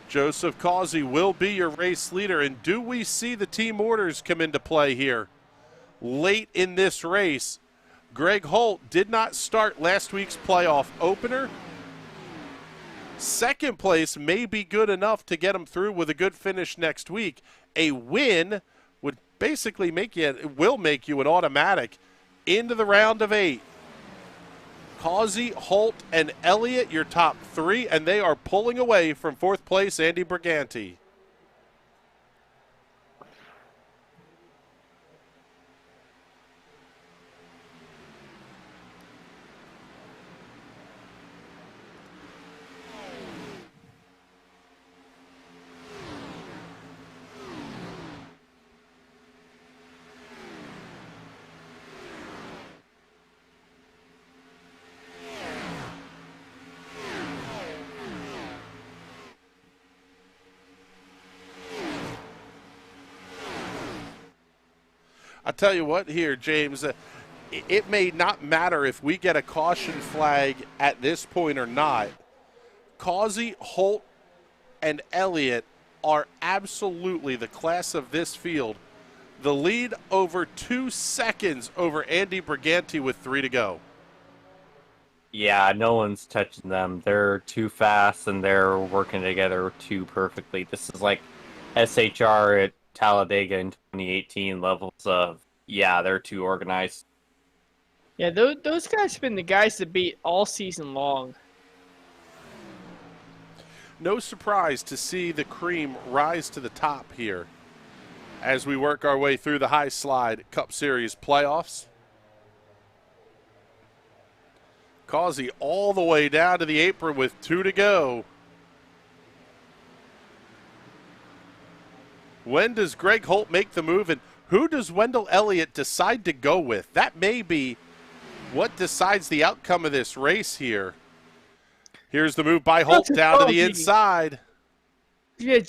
Speaker 11: Joseph Causey will be your race leader. And do we see the team orders come into play here? Late in this race, Greg Holt did not start last week's playoff opener. Second place may be good enough to get him through with a good finish next week. A win would basically will make you an automatic into the round of 8. Causey, Holt, and Elliott, your top 3, and they are pulling away from 4th place Andy Briganti. I tell you what here, James, it may not matter if we get a caution flag at this point or not. Causey, Holt, and Elliott are absolutely the class of this field. The lead over 2 seconds over Andy Briganti with 3 to go.
Speaker 5: Yeah, no one's touching them. They're too fast and they're working together too perfectly. This is like SHR at Talladega in 2018 levels of, yeah, they're too organized.
Speaker 10: Yeah, those guys have been the guys to beat all season long.
Speaker 11: No surprise to see the cream rise to the top here as we work our way through the High Slide Cup Series playoffs. Causey all the way down to the apron with 2 to go. When does Greg Holt make the move, and who does Wendell Elliott decide to go with? That may be what decides the outcome of this race here. Here's the move by Holt down to the inside.
Speaker 10: Yeah,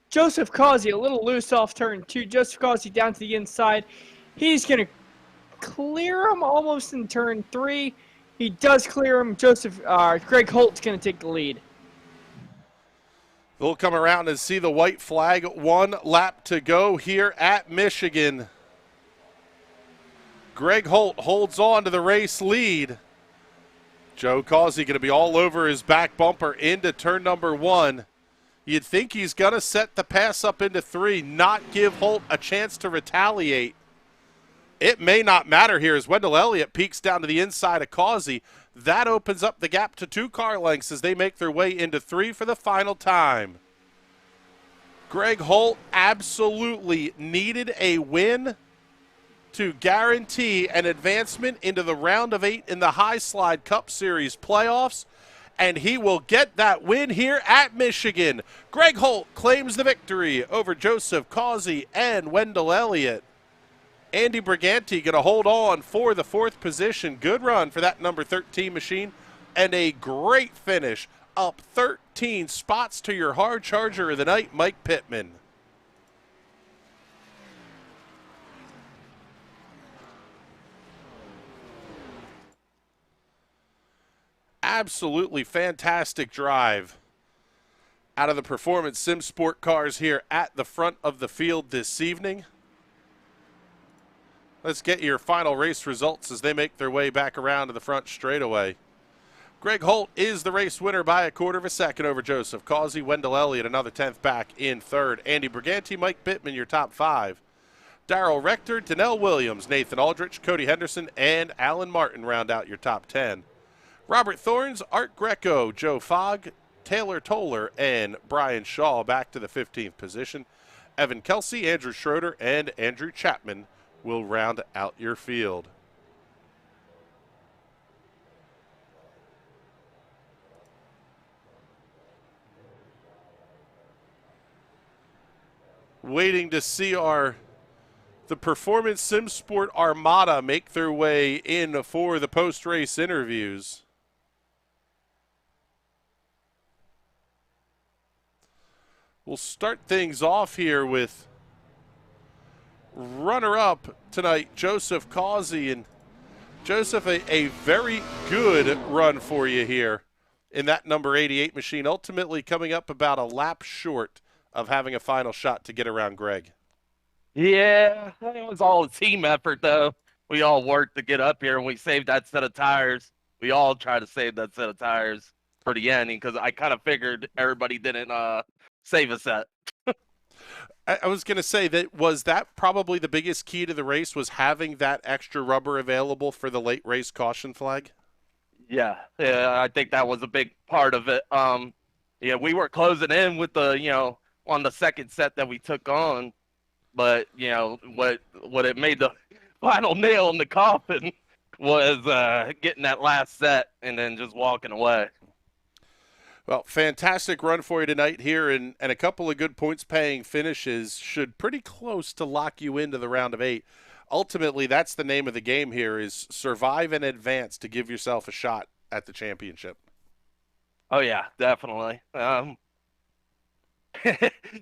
Speaker 10: Joseph Causey a little loose off turn 2. Joseph Causey down to the inside. He's going to clear him almost in turn 3. He does clear him. Greg Holt's going to take the lead.
Speaker 11: They'll come around and see the white flag. 1 lap to go here at Michigan. Greg Holt holds on to the race lead. Joe Causey going to be all over his back bumper into turn number 1. You'd think he's going to set the pass up into 3, not give Holt a chance to retaliate. It may not matter here as Wendell Elliott peeks down to the inside of Causey. That opens up the gap to 2 car lengths as they make their way into 3 for the final time. Greg Holt absolutely needed a win to guarantee an advancement into the round of 8 in the High Slide Cup Series playoffs, and he will get that win here at Michigan. Greg Holt claims the victory over Joseph Causey and Wendell Elliott. Andy Briganti going to hold on for the 4th position. Good run for that number 13 machine, and a great finish, up 13 spots to your hard charger of the night, Mike Pittman. Absolutely fantastic drive out of the Performance Sim Sport cars here at the front of the field this evening. Let's get your final race results as they make their way back around to the front straightaway. Greg Holt is the race winner by a quarter of a second over Joseph Causey. Wendell Elliott another 10th back in 3rd. Andy Briganti, Mike Pittman, your top 5. Darrell Rector, Danelle Williams, Nathan Aldrich, Cody Henderson, and Alan Martin round out your top 10. Robert Thorns, Art Greco, Joe Fogg, Taylor Toller, and Brian Shaw back to the 15th position. Evan Kelsey, Andrew Schroeder, and Andrew Chapman will round out your field. Waiting to see the Performance Sim Sport Armada make their way in for the post-race interviews. We'll start things off here with runner-up tonight, Joseph Causey. And Joseph, a very good run for you here in that number 88 machine, ultimately coming up about a lap short of having a final shot to get around Greg.
Speaker 14: Yeah, it was all a team effort, though. We all worked to get up here, and we saved that set of tires. We all tried to save that set of tires for the ending because I kind of figured everybody didn't save a set.
Speaker 11: I was going to say was that probably the biggest key to the race, was having that extra rubber available for the late race caution flag?
Speaker 14: Yeah, I think that was a big part of it. Yeah, we were closing in with on the second set that we took on, but what it made the final nail in the coffin was getting that last set and then just walking away.
Speaker 11: Well, fantastic run for you tonight here, and a couple of good points-paying finishes should pretty close to lock you into the round of 8. Ultimately, that's the name of the game here, is survive and advance to give yourself a shot at the championship.
Speaker 14: Oh, yeah, definitely.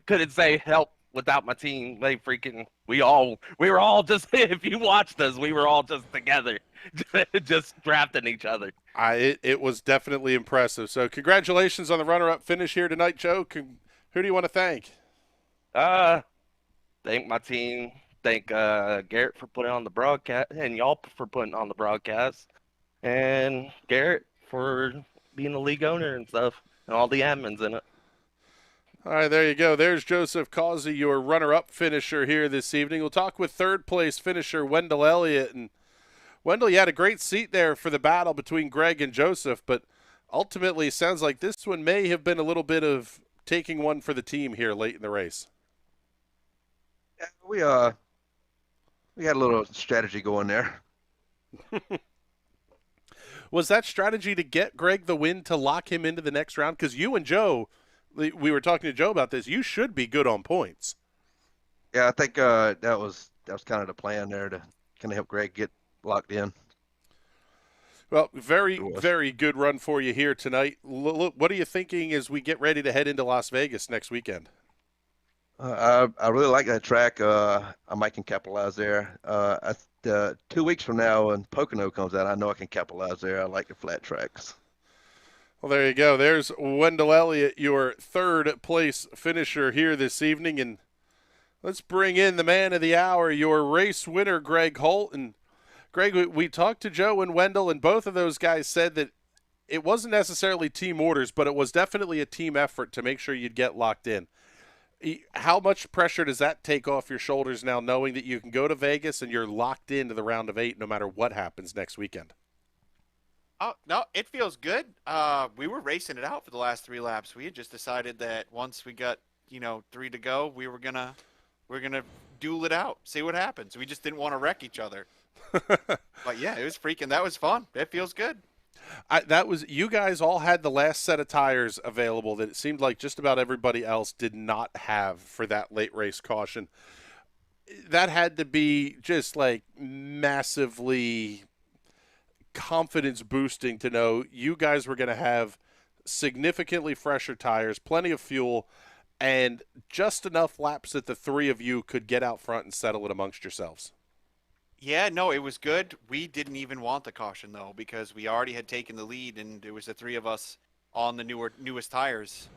Speaker 14: Couldn't say help without my team. We were all just, if you watched us, we were all just together, just drafting each other.
Speaker 11: It was definitely impressive. So congratulations on the runner-up finish here tonight, Joe. Who do you want to thank?
Speaker 14: Thank my team. Thank Garrett for putting on the broadcast, and y'all for putting on the broadcast, and Garrett for being the league owner and stuff, and all the admins in it.
Speaker 11: All right, there you go. There's Joseph Causey, your runner-up finisher here this evening. We'll talk with third-place finisher Wendell Elliott. And Wendell, you had a great seat there for the battle between Greg and Joseph, but ultimately it sounds like this one may have been a little bit of taking one for the team here late in the race.
Speaker 15: Yeah, we had a little strategy going there.
Speaker 11: Was that strategy to get Greg the win to lock him into the next round? Because you and Joe, we were talking to Joe about this, you should be good on points.
Speaker 15: Yeah, I think that was kind of the plan there to kind of help Greg get locked in.
Speaker 11: Well, very, very good run for you here tonight. What are you thinking as we get ready to head into Las Vegas next weekend?
Speaker 15: I really like that track. I might can capitalize there. 2 weeks from now when Pocono comes out, I know I can capitalize there. I like the flat tracks.
Speaker 11: Well, there you go. There's Wendell Elliott, your third-place finisher here this evening. And let's bring in the man of the hour, your race winner, Greg Holt. And Greg, we talked to Joe and Wendell, and both of those guys said that it wasn't necessarily team orders, but it was definitely a team effort to make sure you'd get locked in. How much pressure does that take off your shoulders now, knowing that you can go to Vegas and you're locked into the round of 8 no matter what happens next weekend?
Speaker 16: Oh, no, it feels good. We were racing it out for the last 3 laps. We had just decided that once we got 3 to go, we're gonna duel it out, see what happens. We just didn't want to wreck each other. But yeah, it was freaking. That was fun. It feels good.
Speaker 11: You guys all had the last set of tires available that it seemed like just about everybody else did not have for that late race caution. That had to be just like massively confidence boosting to know you guys were going to have significantly fresher tires, plenty of fuel, and just enough laps that the three of you could get out front and settle it amongst yourselves.
Speaker 16: Yeah, no, it was good. We didn't even want the caution, though, because we already had taken the lead, and it was the three of us on the newest tires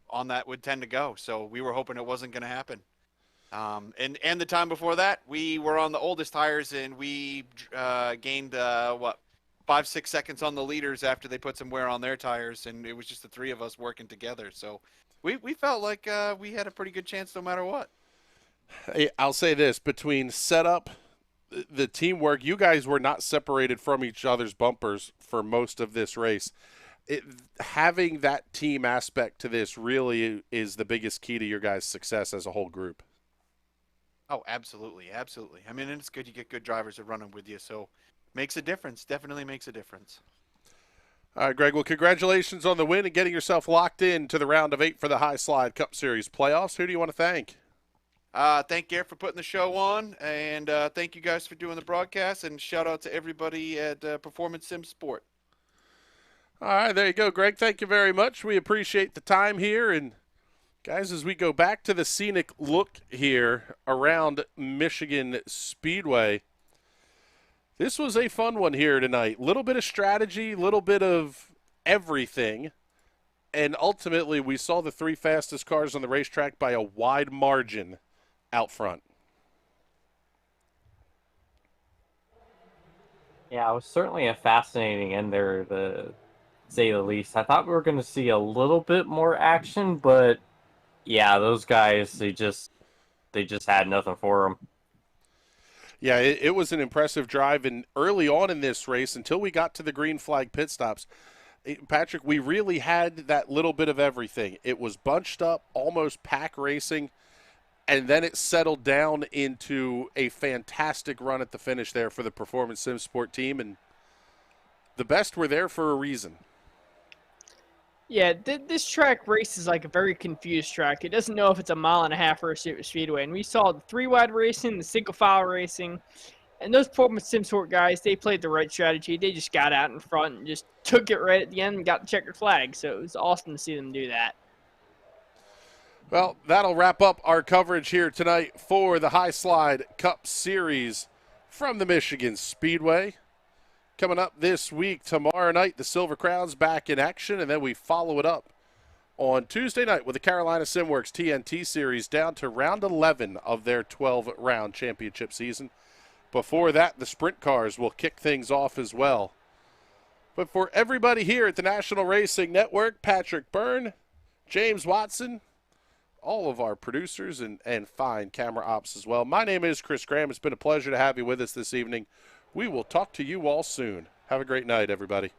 Speaker 16: on that would 10 to go. So we were hoping it wasn't going to happen. And the time before that, we were on the oldest tires, and we gained, 5-6 seconds on the leaders after they put some wear on their tires, and it was just the three of us working together. So we felt like we had a pretty good chance no matter what.
Speaker 11: Hey, I'll say this, between setup, the teamwork, you guys were not separated from each other's bumpers for most of this race. Having that team aspect to this really is the biggest key to your guys' success as a whole group.
Speaker 16: Oh, absolutely, absolutely. I mean, and it's good you get good drivers that run them with you, so makes a difference. Definitely makes a difference.
Speaker 11: All right, Greg, well, congratulations on the win and getting yourself locked in to the round of 8 for the High Slide Cup Series playoffs. Who do you want to thank?
Speaker 16: Thank Garrett for putting the show on, and thank you guys for doing the broadcast, and shout out to everybody at Performance Sim Sport.
Speaker 11: All right, there you go, Greg. Thank you very much. We appreciate the time here. And, guys, as we go back to the scenic look here around Michigan Speedway, this was a fun one here tonight. A little bit of strategy, a little bit of everything. And ultimately, we saw the three fastest cars on the racetrack by a wide margin out front.
Speaker 5: Yeah, it was certainly a fascinating end there, to say the least. I thought we were going to see a little bit more action, but yeah, those guys, they just had nothing for them.
Speaker 11: Yeah, it was an impressive drive, and early on in this race, until we got to the green flag pit stops, Patrick, we really had that little bit of everything. It was bunched up, almost pack racing, and then it settled down into a fantastic run at the finish there for the Performance Sim Sport team, and the best were there for a reason.
Speaker 10: Yeah, this track races like a very confused track. It doesn't know if it's a 1.5 mile or a super speedway. And we saw the 3-wide racing, the single file racing, and those Performance Sim Sport guys, they played the right strategy. They just got out in front and just took it right at the end and got the checkered flag. So it was awesome to see them do that.
Speaker 11: Well, that'll wrap up our coverage here tonight for the High Slide Cup Series from the Michigan Speedway. Coming up this week, tomorrow night, the Silver Crown's back in action, and then we follow it up on Tuesday night with the Carolina SimWorks TNT Series down to round 11 of their 12-round championship season. Before that, the sprint cars will kick things off as well. But for everybody here at the National Racing Network, Patrick Byrne, James Watson, all of our producers and fine camera ops as well. My name is Chris Graham. It's been a pleasure to have you with us this evening. We will talk to you all soon. Have a great night, everybody.